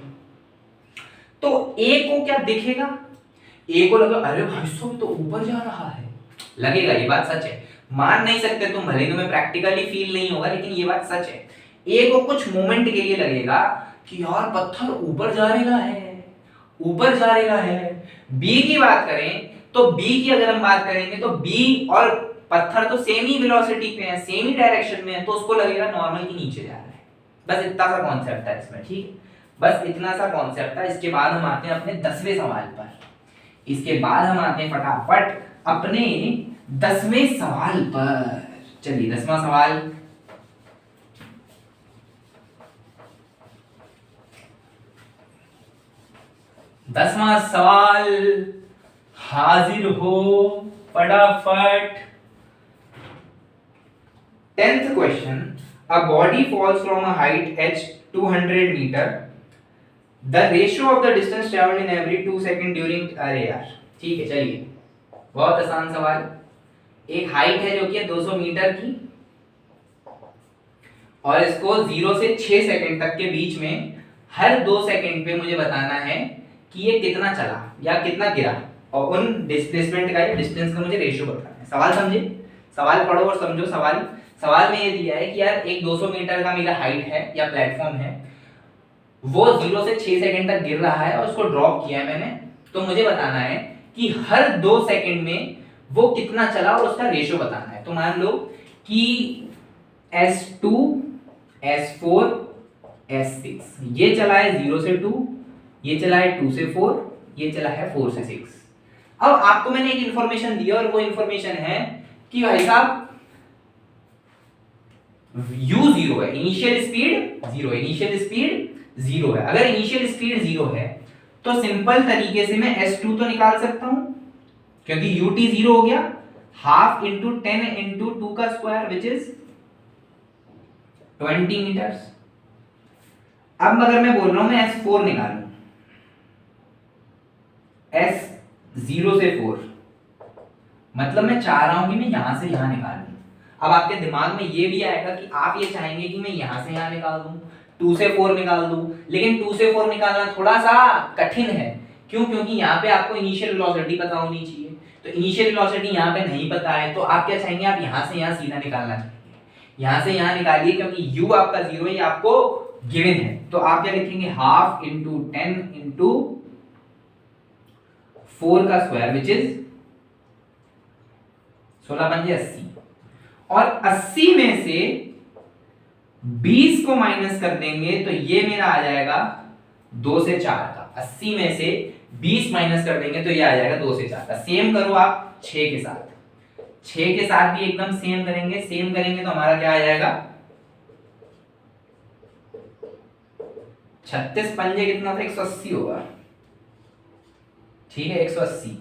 तो ए को क्या दिखेगा, ए को लगा अरे भाई साहब तो ऊपर जा रहा है, लगेगा, ये बात सच है, मान नहीं सकते तुम, भले तुम्हें प्रैक्टिकली फील नहीं होगा, लेकिन ये बात सच है। ए को कुछ मोमेंट के लिए लगेगा कि यार पत्थर ऊपर जा रहा है। बी की बात करें तो बी की अगर हम बात करेंगे तो बी और पत्थर तो सेम ही वेलोसिटी पे है, सेम ही डायरेक्शन में है, तो उसको लगेगा नॉर्मल की नीचे जा रहा है। बस इतना सा कॉन्सेप्ट है इसमें, ठीक है, बस इतना सा कॉन्सेप्ट है। इसके बाद हम आते हैं अपने 10वें सवाल पर। इसके बाद हम आते हैं फटाफट अपने 10वें सवाल पर। चलिए 10वां सवाल, हाजिर हो फटाफट। 10th question, a body falls from a height h 200 meter, the ratio of the distance traveled in every 2 second during, अरे यार ठीक है, चलिए बहुत आसान सवाल। एक हाइट है जो कि है 200 मीटर की, और इसको 0 से 6 सेकंड तक के बीच में हर 2 सेकंड पे मुझे बताना है कि ये कितना चला या कितना गिरा, और उन डिस्प्लेसमेंट का या डिस्टेंस का मुझे रेशियो बताना है। सवाल समझे, सवाल पढ़ो और समझो। सवाल में ये दिया है कि यार एक 200 मीटर का मेरा हाइट है या प्लेटफॉर्म है, वो 0 से 6 सेकंड तक गिर रहा है और उसको ड्रॉप किया है मैंने, तो मुझे बताना है कि हर 2 सेकंड में वो कितना चला और उसका रेशियो बताना है। तो मान लो कि S2, S4, S6 ये चला है 0 से 2, ये चला है 2 से 4, ये चला है 4 से 6। अब आपको मैंने एक इंफॉर्मेशन दी और वो इंफॉर्मेशन है कि भाई साहब U 0 है, इनिशियल स्पीड 0 है। अगर इनिशियल स्पीड 0 है तो सिंपल तरीके से मैं S2 तो निकाल सकता हूं, क्योंकि ut 0 हो गया, हाफ इंटू 10 इंटू 2 का स्क्वायर विच इज 20 मीटर्स। अब अगर मैं बोल रहा हूं मैं S4 निकालूं, S 0 से 4, मतलब मैं चाह रहा हूं कि मैं यहां से यहां निकाल दूं। अब आपके दिमाग में ये भी आएगा कि आप ये चाहेंगे कि मैं यहां से यहां निकाल दूं, 2 से 4 निकाल दूं, लेकिन 2 से 4 निकालना थोड़ा सा कठिन है। क्यों? क्योंकि यहाँ पे आपको इनिशियल वेलोसिटी पता होनी चाहिए, तो इनिशियल वेलोसिटी यहाँ पे नहीं पता है, तो आप क्या चाहेंगे, आप यहाँ से यहाँ सीधा निकालना चाहेंगे। यहाँ से यहाँ निकालिए, क्योंकि u आपका 0 है, ये आपको गिवन है। तो आप क्या लिखेंगे, हाफ इंटू 10 इंटू 4 का स्क्वायर विच इज 16 पंजे 80, और 80 में से 20 को माइनस कर देंगे तो ये मेरा आ जाएगा 2 से 4 का। 80 में से 20 माइनस कर देंगे तो ये आ जाएगा 2 से 4 का। सेम करो आप 6 के साथ, 6 के साथ भी एकदम सेम करेंगे। सेम करेंगे तो हमारा क्या आ जाएगा, 36 पंजे कितना था, 180 होगा। ठीक है, 180।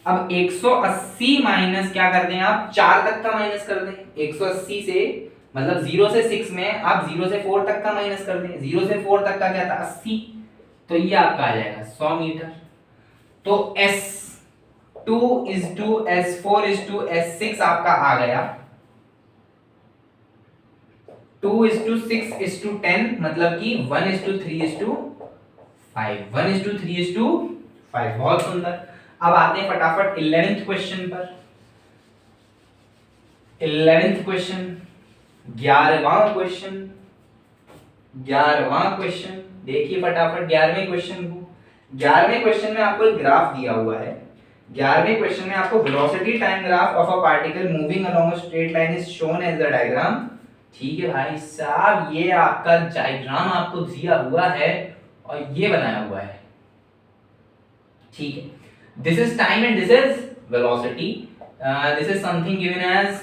अब 180 माइनस क्या कर दें आप, 4 तक का माइनस कर दें। 180 से मतलब 0 से 6 में आप 0 से 4 तक का माइनस कर दें। 0 से 4 तक का क्या था, 80, तो ये आपका आ जाएगा 100 मीटर। तो S2 is to S4 is to S6 आपका आ गया 2 is to 6 is to 10, मतलब कि 1 is to 3 is to 5, 1 is to 3 is to 5। बहुत सुंदर। अब आते हैं फटाफट 11th क्वेश्चन पर। 11th क्वेश्चन, 11वां क्वेश्चन, 11वां क्वेश्चन। देखिए फटाफट 11वें क्वेश्चन को। 11वें क्वेश्चन में आपको एक ग्राफ दिया हुआ है। 11वें क्वेश्चन में आपको velocity time graph of a particle moving along a straight line is shown as the diagram. ठीक है भाई साहब, ये आपका डायग्राम आपको दिया हुआ है और ये बनाया हुआ है। ठीक है, this is time and this is velocity. This is something given as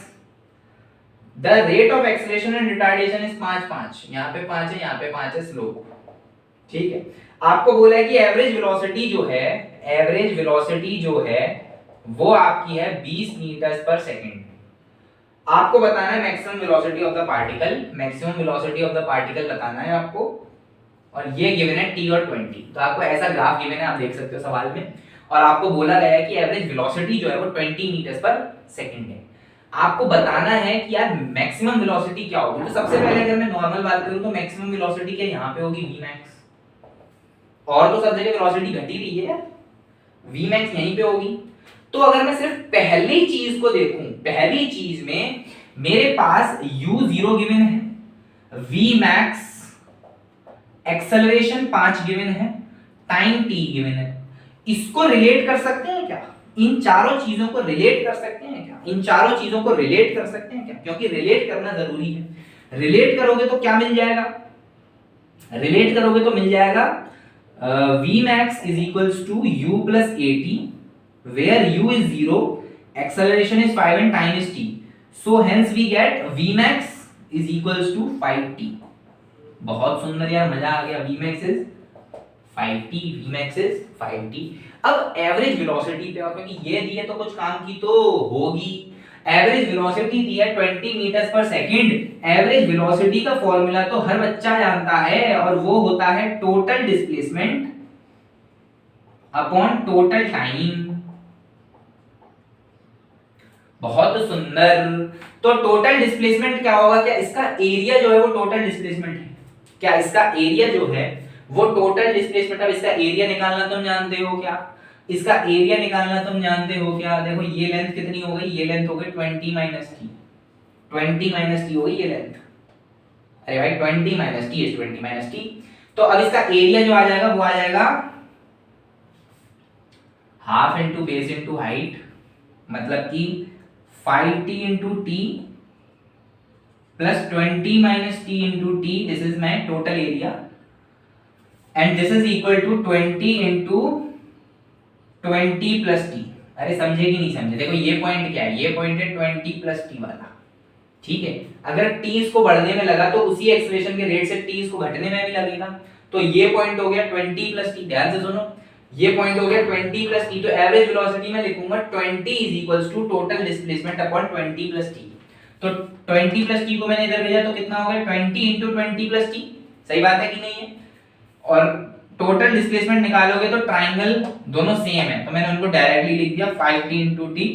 the rate of acceleration and retardation is 5 यहाँ पे 5 है, यहाँ पे 5 है स्लोप। ठीक है, आपको बोला है कि एवरेज वेलोसिटी जो है, एवरेज वेलोसिटी जो है वो आपकी है 20 मीटर पर सेकंड। आपको बताना है maximum velocity of the particle, maximum velocity of the particle बताना है आपको, और ये गिवन है t और 20। तो आपको ऐसा ग्राफ गिवन है, आप देख सकते हो सवाल में, और आपको बोला गया है कि एवरेज वेलोसिटी जो है वो 20 मीटर पर सेकंड है। आपको बताना है कि यार मैक्सिमम वेलोसिटी क्या होगी। तो सबसे पहले अगर मैं नॉर्मल बात करूं तो मैक्सिमम वेलोसिटी क्या यहाँ पे होगी, vmax, और तो सब जगह वेलोसिटी घट ही रही है, vmax यहीं पे होगी। तो अगर मैं सिर्फ पहली चीज को देखूं, पहली चीज में मेरे पास u0 गिवन है, vmax एक्सेलरेशन 5 गिवन है, टाइम t गिवन है। इसको रिलेट कर सकते हैं क्या, इन चारों चीजों को रिलेट कर सकते हैं क्या, इन चारों चीजों को रिलेट कर सकते हैं क्या, क्योंकि रिलेट करना जरूरी है। रिलेट करोगे तो क्या मिल जाएगा, रिलेट करोगे तो मिल जाएगा vmax is equals to u plus at, where u is 0, acceleration is 5 and time is t, so hence we get vmax is equals to 5t। बहुत सुंदर यार, मजा आ गया। vmax is 5t, vmax is 5t। अब एवरेज वेलोसिटी पे, क्योंकि ये दी है तो कुछ काम की तो होगी। एवरेज वेलोसिटी दी है 20 मीटर पर सेकंड। एवरेज वेलोसिटी का फॉर्मूला तो हर बच्चा जानता है, और वो होता है total displacement upon total time. बहुत सुंदर। तो टोटल डिस्प्लेसमेंट क्या होगा, क्या इसका एरिया जो है वो टोटल डिस्प्लेसमेंट है, क्या इसका एरिया जो है वो टोटल डिस्प्लेसमेंट। अब इसका एरिया निकालना तुम जानते हो क्या, इसका एरिया निकालना तुम जानते हो क्या। देखो ये लेंथ कितनी हो गई, ये लेंथ हो गई 20 माइनस टी, 20 माइनस टी हो गई ये लेंथ। अरे भाई 20 minus T is 20 minus T. तो अब इसका एरिया जो आ जाएगा वो आ जाएगा half into base into height, मतलब कि 5t into t plus 20 minus t into t, this is my total area, and this is equal to 20 into 20 plus t. अरे समझे कि नहीं समझे, देखो ये पॉइंट क्या है, ये पॉइंट है 20 प्लस टी वाला। ठीक है, अगर टी इसको बढ़ने में लगा तो उसी एक्सेलरेशन के रेट से टी इसको घटने में भी लगेगा। तो ये पॉइंट हो गया 20 प्लस टी, ध्यान से सुनो, ये पॉइंट हो गया 20 प्लस टी। तो एवरेज वेलोसिटी में लिखूंगा 20 is equals to total displacement upon 20 plus t. तो 20 प्लस टी को मैंने इधर भेजा तो कितना हो गया 20 इंटू 20 प्लस टी। सही बात है कि नहीं है। और टोटल डिस्प्लेसमेंट निकालोगे तो ट्राइंगल दोनों सेम है, तो मैंने उनको डायरेक्टली लिख दिया 5t इंटू टी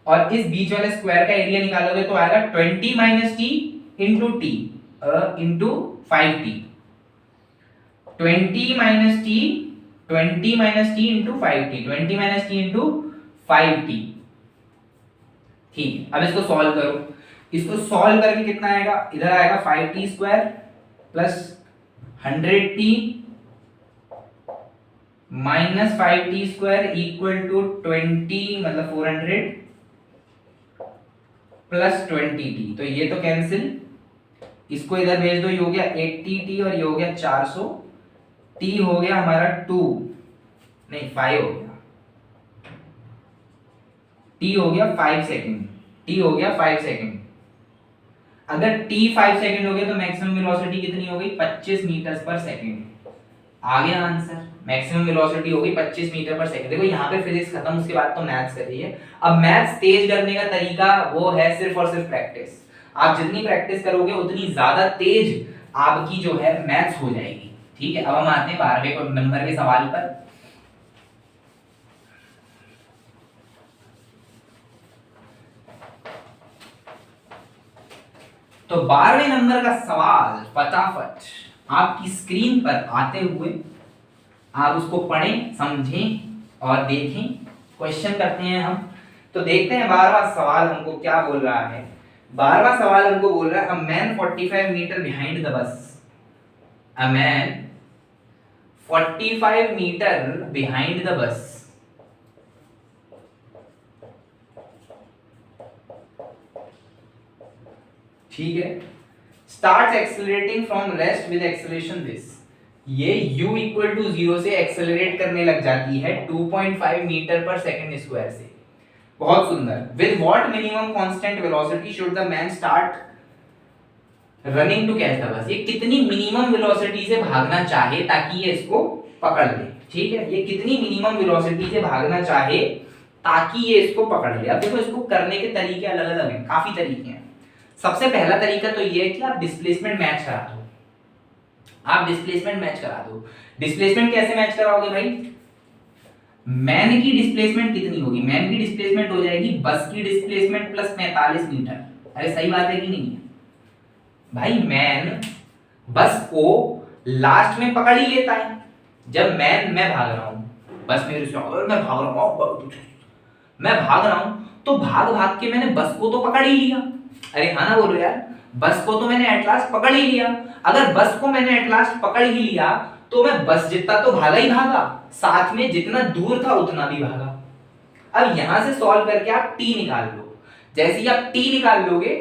और इस बीच वाले स्क्वायर का एरिया निकालोगे तो आएगा 20 minus t into T into 5t। 20 minus T 20 minus t into 5t 20 minus t into 5t। ठीक है, अब इसको सॉल्व करो। इसको सॉल्व करके कितना आएगा, इधर आएगा 5t square plus 100t minus 5t square equal to 20 मतलब 400 प्लस 20t। तो ये तो कैंसिल, इसको इधर भेज दो, ये हो गया 80t और ये हो गया 400। t हो गया हमारा 2 नहीं 5 हो गया, t हो गया 5 सेकंड, t हो गया 5 सेकंड। अगर t 5 सेकंड हो गया तो मैक्सिमम वेलोसिटी कितनी हो गई, 25 मीटर पर सेकंड। आ गया आंसर, मैक्सिमम वेलोसिटी हो गई 25 मीटर पर सेकंड। देखो यहाँ पे फिजिक्स खत्म, उसके बाद तो मैथ्स करिए। अब मैथ्स तेज करने का तरीका वो है सिर्फ और सिर्फ प्रैक्टिस। आप जितनी प्रैक्टिस करोगे उतनी ज्यादा तेज आपकी जो है मैथ्स हो जाएगी। ठीक है, अब हम आते हैं 12वें नंबर के सवाल पर। तो 12वें नंबर का सवाल फटाफट आपकी स्क्रीन पर आते हुए आप उसको पढ़ें, समझें और देखें। क्वेश्चन करते हैं हम। तो देखते हैं 12वां सवाल हमको क्या बोल रहा है। 12वां सवाल हमको बोल रहा है a man 45 metre behind the bus. A man 45 metre behind the bus ठीक है, starts accelerating from rest with acceleration this. ये u इक्वल टू 0 से एक्सेलरेट करने लग जाती है 2.5 मीटर पर सेकंड स्क्वायर से। बहुत सुंदर। With what minimum constant velocity should the man start running to catch the bus. ये कितनी मिनिमम वेलोसिटी से भागना चाहे ताकि ये इसको पकड़ ले। ठीक है, ये कितनी मिनिमम वेलोसिटी से भागना चाहे ताकि ये इसको पकड़ ले। अब देखो इसको करने के तरीके अलग अलग हैं, काफी तरीके हैं। सबसे पहला तरीका तो ये है कि आप डिस्प्लेसमेंट मैच करा दो। आप डिस्प्लेसमेंट मैच करा दो। डिस्प्लेसमेंट कैसे मैच कराओगे भाई, मैन की डिस्प्लेसमेंट कितनी होगी, मैन की डिस्प्लेसमेंट हो जाएगी बस की डिस्प्लेसमेंट प्लस 45 मीटर। अरे सही बात है कि नहीं है भाई, मैन बस को लास्ट में पकड़ ही लेता है। जब मैं भाग रहा हूं, बस मेरे से और मैं भाग रहा हूं, मैं भाग रहा हूं तो भाग भाग के मैंने बस को तो पकड़ ही लिया। अरे हाँ ना बोलो यार, बस को तो मैंने एट लास्ट पकड़ ही लिया। अगर बस को मैंने एट लास्ट पकड़ ही लिया तो मैं बस जितना तो भागा ही भागा, साथ में जितना दूर था उतना भी भागा। अब यहां से सॉल्व करके आप t निकाल लो। जैसे ही आप t निकाल लोगे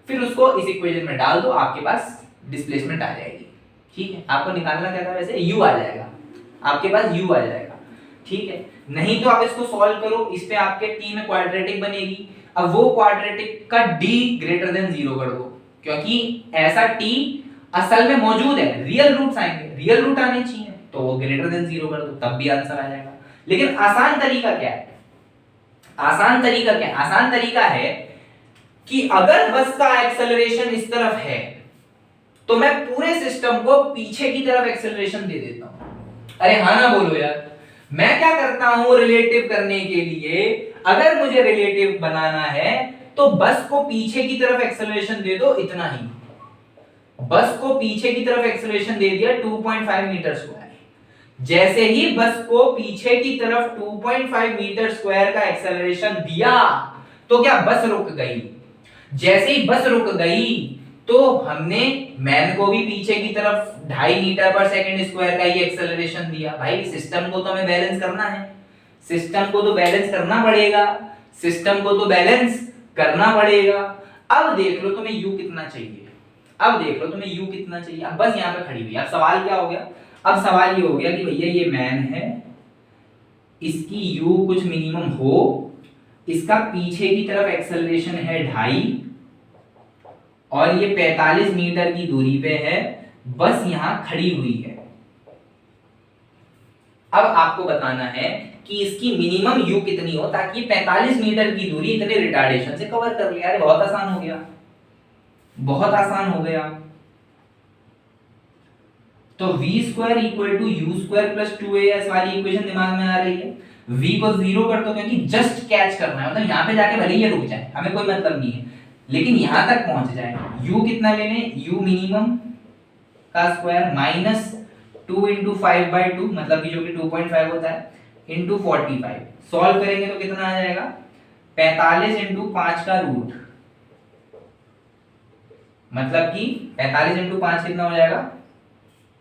फिर उसको इस इक्वेशन में डाल दो, आपके पास डिस्प्लेसमेंट आ जाएगी। ठीक है, आपको निकालना क्या था वैसे, u आ जाएगा, आपके पास u आ जाएगा। ठीक है, नहीं तो आप इसको सॉल्व करो, इस पे आपके t में क्वाड्रेटिक बनेगी। अब वो क्वाड्रेटिक का d ग्रेटर देन 0 कर दो, क्योंकि ऐसा t असल में मौजूद है, रियल रूट्स आएंगे, रियल रूट आने चाहिए, तो वो ग्रेटर देन 0 कर दो, तब भी आंसर आ जाएगा। लेकिन आसान तरीका क्या है, आसान तरीका क्या है, आसान तरीका है कि अगर बस का एक्सेलरेशन इस तरफ है तो मैं पूरे सिस्टम को पीछे की तरफ एक्सेलरेशन दे देता हूं। अरे हाँ ना बोलो यार, मैं क्या करता हूं रिलेटिव करने के लिए, अगर मुझे रिलेटिव बनाना है तो बस को पीछे की तरफ एक्सेलरेशन दे दो, इतना ही। बस को पीछे की तरफ एक्सेलरेशन दे दिया 2.5 मीटर स्क्वायर। जैसे ही बस को पीछे की तरफ 2.5 मीटर स्क्वायर का एक्सेलरेशन दिया तो क्या बस रुक गई। जैसे ही बस रुक गई तो हमने मैन को भी पीछे की तरफ 2.5 मीटर पर सेकंड स्क्वायर का ही एक्सेलरेशन दिया। भाई सिस्टम को तो हमें बैलेंस करना है, सिस्टम को तो बैलेंस करना पड़ेगा, सिस्टम को तो बैलेंस करना पड़ेगा। अब देख लो तुम्हें u कितना चाहिए, अब देख लो तुम्हें u कितना चाहिए। अब बस यहाँ पे खड़ी हुई, अब सवाल क्या हो गया, अब सवाल ये हो गया कि भैया ये मैन है, इसकी u कुछ मिनिमम हो, इसका पीछे की तरफ एक्सेलरेशन है 2.5 और ये 45 मीटर की दूरी पे है, बस यहां खड़ी हुई है। अब आपको बताना है कि इसकी मिनिमम u कितनी हो ताकि 45 मीटर की दूरी इतने रिटार्डेशन से कवर कर ले। अरे बहुत आसान हो गया, बहुत आसान हो गया। तो v square equal to u square plus 2as वाली इक्वेशन दिमाग में आ रही है। v को 0 कर दो, क्योंकि जस्ट कैच करना है, मतलब यहाँ पे जाके भले ही ये रुक जाए, हमें कोई मतलब नहीं है, लेकिन यहाँ तक पहुंच जाए। u कितना ले लें, u मिनिमम का स्क्वायर माइनस 2 इंटू 5/2, मतलब कि जो कि 2.5 होता है, इंटू 45। सॉल्व करेंगे तो कितना आ जाएगा, 45 इंटू 5 का रूट, मतलब कि 45 इंटू 5 कितना हो जाएगा,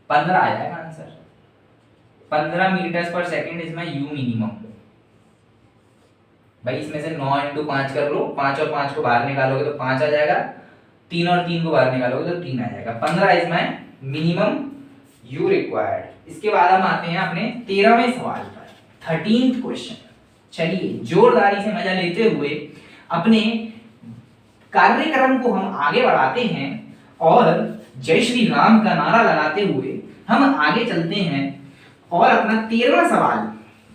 15 आ जाएगा आंसर। 15 मीटर्स पर second is my you minimum. भाई इसमें से 9 इंटू 5 कर लो, 5 और 5 को बाहर निकालोगे तो 5 आ जाएगा, 3 और 3 को बाहर निकालोगे तो 3 आ जाएगा। 15 is my minimum you required. इसके बाद हम आते हैं अपने 13वें सवाल पर, 13th क्वेश्चन। चलिए जोरदारी से मजा लेते हुए अपने कार्यक्रम को हम आगे बढ़ाते हैं और जय श्री राम का नारा लगाते हुए हम आगे चलते हैं और अपना 13वां सवाल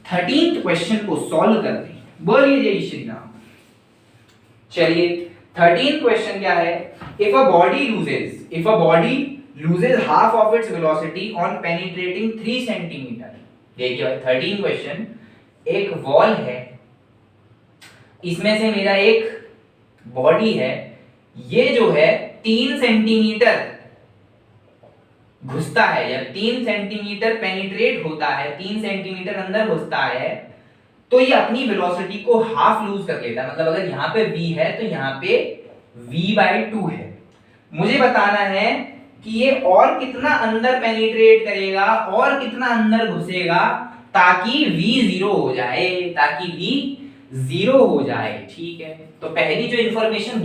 13th क्वेश्चन को सॉल्व करते हैं। बोलिए जय श्री राम। चलिए 13th क्वेश्चन क्या है, if a body loses half of its velocity on penetrating 3 centimetre. देखिए भाई 13th क्वेश्चन, एक वॉल है, इसमें से मेरा एक बॉडी है, ये जो है 3 सेंटीमीटर घुसता है या 3 सेंटीमीटर पेनिट्रेट होता है, 3 सेंटीमीटर अंदर घुसता है, तो ये अपनी वेलोसिटी को हाफ लूज कर लेता है। मतलब अगर यहाँ पे v है तो यहाँ पे v/2 है। मुझे बताना है कि ये और कितना अंदर पेनिट्रेट करेगा और कितना अंदर घुसेगा ताकि v 0 हो जाए, ताकि v 0 हो जाए। ठीक है, तो पहली जो इंफॉर्मेशन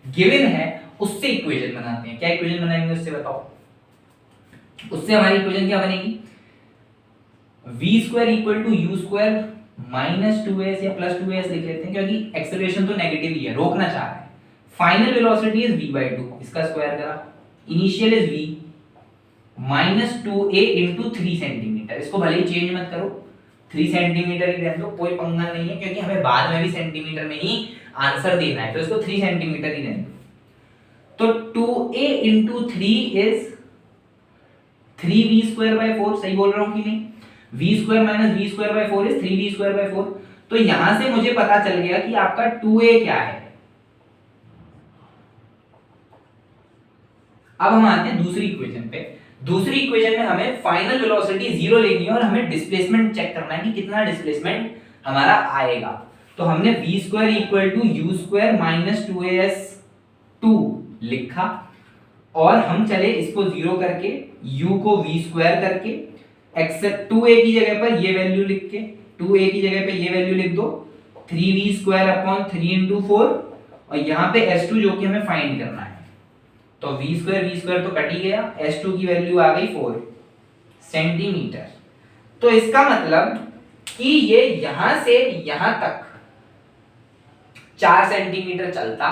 गिवन है उससे इक्वेशन बनाते हैं। क्या इक्वेशन बनाएंगे उससे बताओ। उससे हमारी इक्वेशन क्या बनेगी, v² equal to u² minus 2s या प्लस 2s लिख लेते हैं, क्योंकि एक्सेलरेशन तो नेगेटिव ही है, रोकना चाह रहा है। फाइनल वेलोसिटी इज v/2, इसका स्क्वायर करा, initial is v minus 2a into 3 centimetre. इसको भले ही चेंज मत करो, 3 सेंटीमीटर ही रहने दो, कोई पंगा नहीं है, क्योंकि हमें बाद में भी सेंटीमीटर में ही आंसर देना है, तो इसको 3 सेंटीमीटर ही रहने दो। तो 2a इंटू 3 इज 3v²/4, सही बोल रहा हूं कि नहीं, v² minus v²/4 is 3v²/4। तो यहां से मुझे पता चल गया कि आपका 2a क्या है। अब हम आते हैं दूसरी इक्वेशन पे। दूसरी इक्वेशन में हमें फाइनल वेलोसिटी 0 लेनी है और हमें डिस्प्लेसमेंट चेक करना है कि कितना डिस्प्लेसमेंट हमारा आएगा। तो हमने v² equal to u² minus 2as2 लिखा और हम चले इसको 0 करके, u को v² करके, एक्सेप्ट 2a की जगह पर ये वैल्यू लिख के, 2a की जगह पे ये वैल्यू लिख दो, 3v²/3 इंटू 4, और यहाँ पे s2 जो कि हमें फाइंड करना है। तो v² तो कट ही गया, s2 की वैल्यू आ गई 4 सेंटीमीटर। तो इसका मतलब कि ये यहां से यहां तक 4 सेंटीमीटर चलता,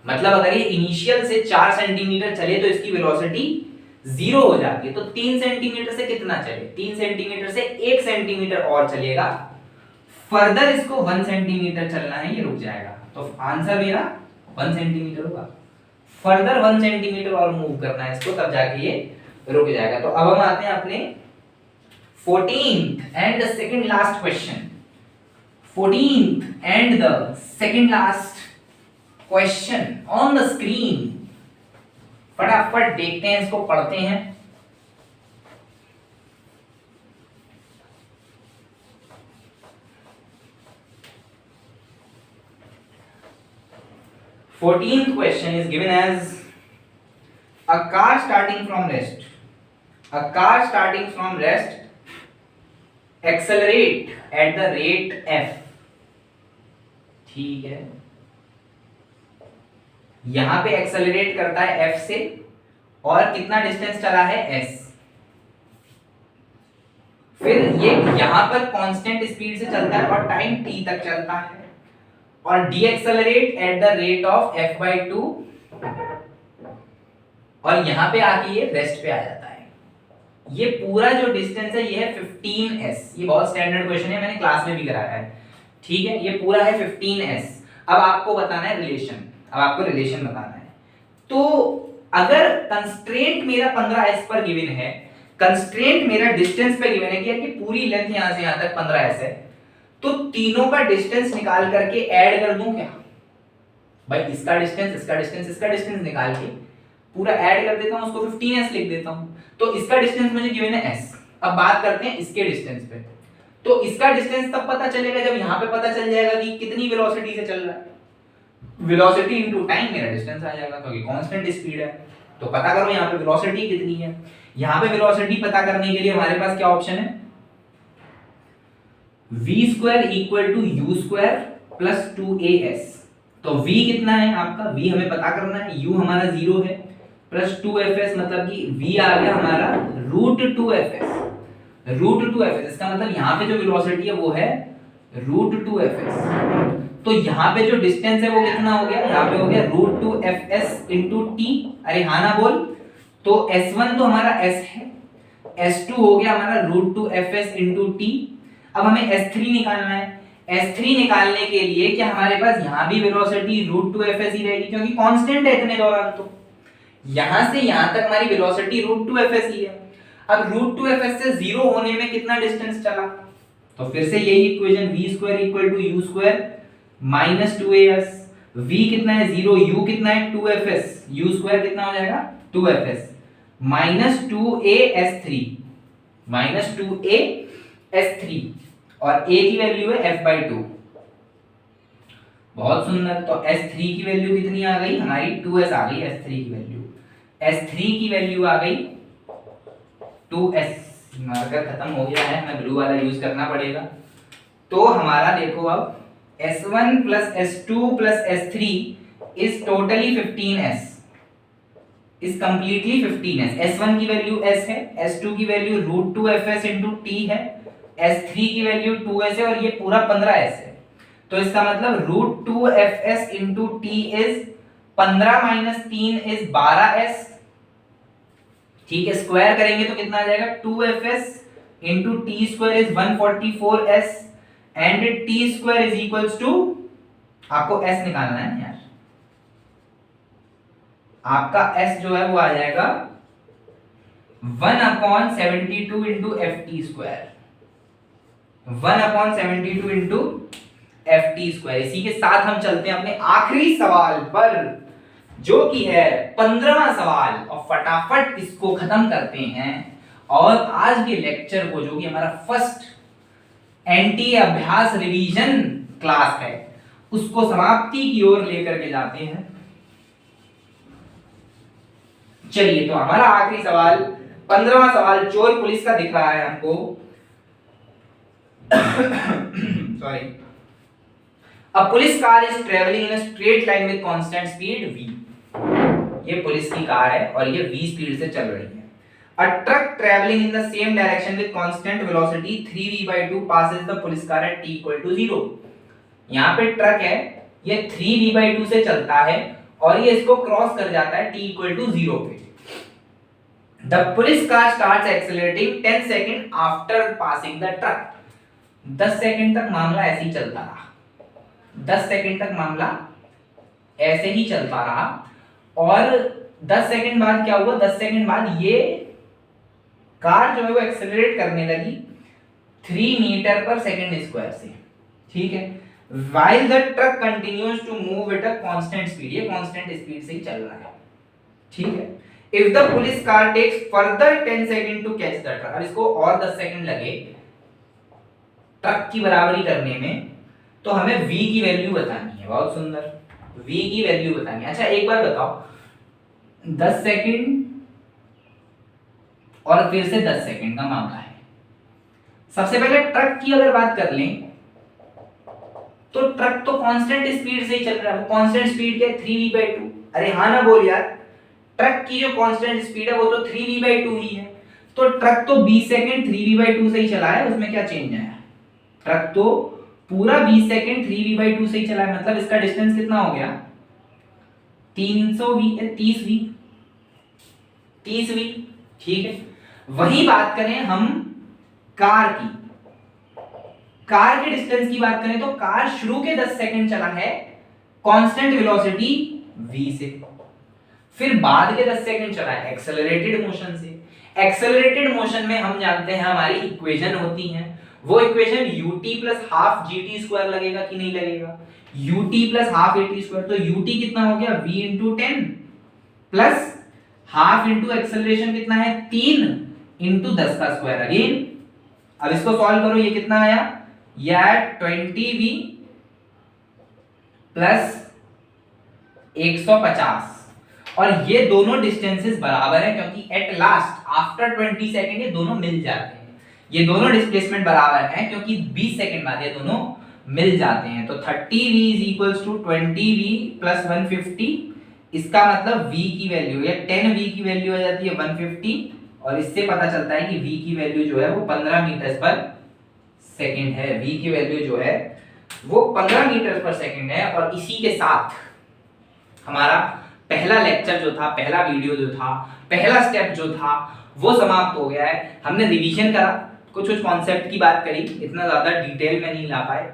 मतलब अगर ये इनिशियल से 4 सेंटीमीटर चले तो इसकी वेलोसिटी 0 हो जाती है। तो 3 सेंटीमीटर से कितना चले, 3 सेंटीमीटर से 1 सेंटीमीटर और चलेगा, फर्दर इसको 1 सेंटीमीटर चलना है, ये रुक जाएगा। तो आंसर मेरा 1 सेंटीमीटर होगा। फर्दर 1 सेंटीमीटर और मूव करना है इसको, तब जाके ये रुक जाएगा। तो अब हम आते हैं अपने 14th and the second last question. 14th and the second last question on the screen. फटाफट देखते हैं, इसको पढ़ते हैं। Fourteenth question is given as a car starting from rest. A car starting from rest accelerate at the rate f. ठीक है, यहां पे एक्सेलरेट करता है f से और कितना डिस्टेंस चला है s। फिर ये यहां पर कांस्टेंट स्पीड से चलता है और टाइम t तक चलता है और decelerate at the rate of f/2 और यहां पे आके ये रेस्ट पे आ जाता है। ये पूरा जो डिस्टेंस है ये है 15s। ये बहुत स्टैंडर्ड क्वेश्चन है, मैंने क्लास में भी कराया है। ठीक है, ये पूरा है 15s। अब आपको बताना है रिलेशन, अब आपको रिलेशन बताना है। तो अगर कंस्ट्रेंट मेरा 15s पर गिवन है, कंस्ट्रेंट मेरा डिस्टेंस पे गिवन है कि यार कि पूरी लेंथ यहां से यहां तक 15s है, तो तीनों का डिस्टेंस निकाल करके ऐड कर दूं क्या भाई, इसका डिस्टेंस इसका डिस्टेंस इसका डिस्टेंस निकाल के पूरा ऐड कर देता हूं, उसको 15s लिख देता हूं। तो इसका डिस्टेंस मुझे गिवन है s। अब बात करते हैं इसके डिस्टेंस पे। तो इसका डिस्टेंस तब पता चलेगा जब यहां पे पता चल जाएगा कि कितनी वेलोसिटी से चल रहा है, वेलोसिटी इनटू टाइम मेरा डिस्टेंस आ जाएगा, क्योंकि कांस्टेंट स्पीड है। तो पता करो यहां पे वेलोसिटी कितनी है। यहां पे वेलोसिटी पता करने के लिए हमारे पास क्या ऑप्शन है, v² = u² + 2as। तो v कितना है आपका, v हमें पता करना है, u हमारा 0 है, प्लस 2fs मतलब कि v आ गया हमारा √2fs। √2fs इसका मतलब यहाँ पे जो वेलोसिटी है वो है √2fs। तो यहाँ पे जो डिस्टेंस है वो कितना हो गया, यहाँ पे हो गया √2fs × t। अरे हाँ ना बोल। तो s1 तो हमारा s है, s2 हो गया हमारा √2fs × t। अब हमें s3 निकालना है। s3 निकालने के लिए क्या हमारे पास यहाँ भी वेलोसिटी √2fs ही रहेगी, क्योंकि कांस्टेंट है इतने दौरान। तो यहां से यहां तक हमारी वेलोसिटी √2fs ही है। अब √2fs से 0 होने में कितना डिस्टेंस चला, तो फिर से यही equation v² = u² - 2as। v कितना है 0, u कितना है 2fs, u² कितना हो जाएगा 2fs -2as3 और a की वैल्यू है f/2। बहुत सुंदर। तो s3 की वैल्यू कितनी आ गई हमारी, 2s आ गई s3 की वैल्यू। s3 की वैल्यू आ गई 2s। मार्कर खत्म हो गया है, हमें ब्लू वाला यूज करना पड़ेगा। तो हमारा देखो अब s1 + s2 + s3 is totally 15s, is completely 15s। s1 की वैल्यू s है, s2 की वैल्यू √2fs × t है, s3 की वैल्यू 2s है और ये पूरा 15s है। तो इसका मतलब √2fs × t is 15 - 3 is 12s। ठीक है, स्क्वायर करेंगे तो कितना आ जाएगा, 2fs × t² इज 144s एंड t² इज इक्वल्स टू, आपको s निकालना है यार, आपका s जो है वो आ जाएगा 1/72 × ft², 1/72 × ft²। इसी के साथ हम चलते हैं अपने आखिरी सवाल पर, जो कि है 15वां सवाल, और फटाफट इसको खत्म करते हैं और आज के लेक्चर को, जो कि हमारा फर्स्ट एनटी अभ्यास रिवीजन क्लास है, उसको समाप्ति की ओर लेकर के जाते हैं। चलिए, तो हमारा आखिरी सवाल 15वां सवाल चोर पुलिस का दिख रहा है हमको। Sorry. A police car is traveling in a straight line with constant speed v। ये पुलिस की कार है और ये v स्पीड से चल रही है। A truck traveling in the same direction with constant velocity 3v/2 passes the police car at t = 0। यहाँ पे ट्रक है, ये 3v/2 से चलता है और ये इसको क्रॉस कर जाता है t = 0 पे। The police car starts accelerating 10 seconds after passing the truck। 10 second तक मामला ऐसे ही चलता रहा, 10 सेकंड तक मामला ऐसे ही चलता रहा। और 10 सेकंड बाद क्या हुआ, 10 सेकंड बाद ये कार जो है वो एक्सेलरेट करने लगी 3 मीटर/सेकंड² से। ठीक है, while the truck continues to move at a constant speed, ये कांस्टेंट स्पीड से ही चल रहा है। ठीक है, if the police car takes further 10 seconds to catch the truck, अब इसको और 10 सेकंड लगे ट्रक की बराबरी करने में, तो हमें v की वैल्यू बतानी है। बहुत सुंदर, v की वैल्यू बतानी है। अच्छा एक बार बताओ, 10 सेकंड और फिर से 10 सेकंड का मामला है। सबसे पहले ट्रक की अगर बात कर लें तो ट्रक तो कांस्टेंट स्पीड से ही चल रहा है। कांस्टेंट स्पीड क्या है, 3v/2। अरे हाँ ना बोल यार, ट्रक की जो कांस्टेंट स्पीड है वो तो 3v/2 ही है। तो ट्रक तो 20 सेकंड 3v/2 से ही चला है, उसमें क्या चेंज आया। ट्रक तो पूरा 20 सेकंड 3v/2 से ही चला है, मतलब इसका डिस्टेंस कितना हो गया, 30v। ठीक है, वही बात करें हम कार की, कार के डिस्टेंस की बात करें तो कार शुरू के 10 सेकंड चला है कांस्टेंट वेलोसिटी v से, फिर बाद के 10 सेकंड चला है एक्सेलरेटेड मोशन से। एक्सेलरेटेड मोशन में हम जानते हैं हमारी इक्वेशन होती है, वो equation ut plus half gt square लगेगा कि नहीं लगेगा, ut plus half at square, तो ut कितना हो गया v into 10 plus half into acceleration कितना है 3 इंटू 10 का स्क्वायर अगेन। अब इसको सॉल्व करो, ये कितना आया, यह 20v प्लस 150, और ये दोनों डिस्टेंसेस बराबर है क्योंकि एट लास्ट आफ्टर 20 सेकंड ये दोनों मिल जाते हैं। ये दोनों डिस्प्लेसमेंट बराबर है क्योंकि 20 सेकंड बाद ये दोनों मिल जाते हैं। तो 30v is equals to 20v plus 150, इसका मतलब v की वैल्यू या 10v की वैल्यू आ जाती है 150, और इससे पता चलता है कि v की वैल्यू जो है वो 15 मीटर पर सेकंड है। v की वैल्यू जो है वो 15 मीटर पर सेकंड है। और इसी के साथ हमारा पहला लेक्चर जो था, पहला वीडियो जो था, पहला स्टेप जो था वो समाप्त हो गया है। हमने रिवीजन करा, कुछ कॉन्सेप्ट की बात करी, इतना ज्यादा डिटेल में नहीं ला पाए।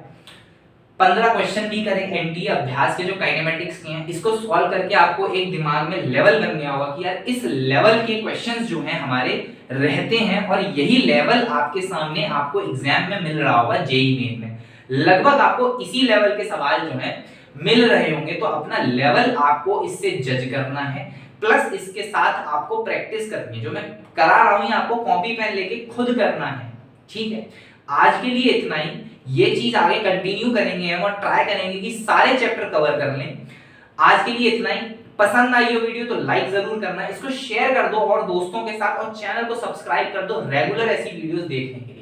15 क्वेश्चन भी करें एनटी अभ्यास के जो काइनेमेटिक्स के हैं, इसको सॉल्व करके आपको एक दिमाग में लेवल बन गया होगा कि यार इस लेवल के क्वेश्चंस जो हैं हमारे रहते हैं, और यही लेवल आपके सामने आपको एग्जाम में मिल रहा होगा जेईई मेन में। लगभग आपको इसी लेवल के सवाल जो हैं मिल रहे होंगे, तो अपना लेवल आपको इससे जज करना है, प्लस इसके साथ आपको प्रैक्टिस करनी है। जो मैं करा रहा हूं ये आपको कॉपी पेन लेके खुद करना है, ठीक है। आज के लिए इतना ही, ये चीज आगे कंटिन्यू करेंगे हम और ट्राई करेंगे कि सारे चैप्टर कवर कर लें। आज के लिए इतना ही। पसंद आई हो वीडियो तो लाइक जरूर करना, इसको शेयर कर दो और दोस्तों के साथ, और चैनल को सब्सक्राइब कर दो रेगुलर ऐसी वीडियोस देखने के लिए।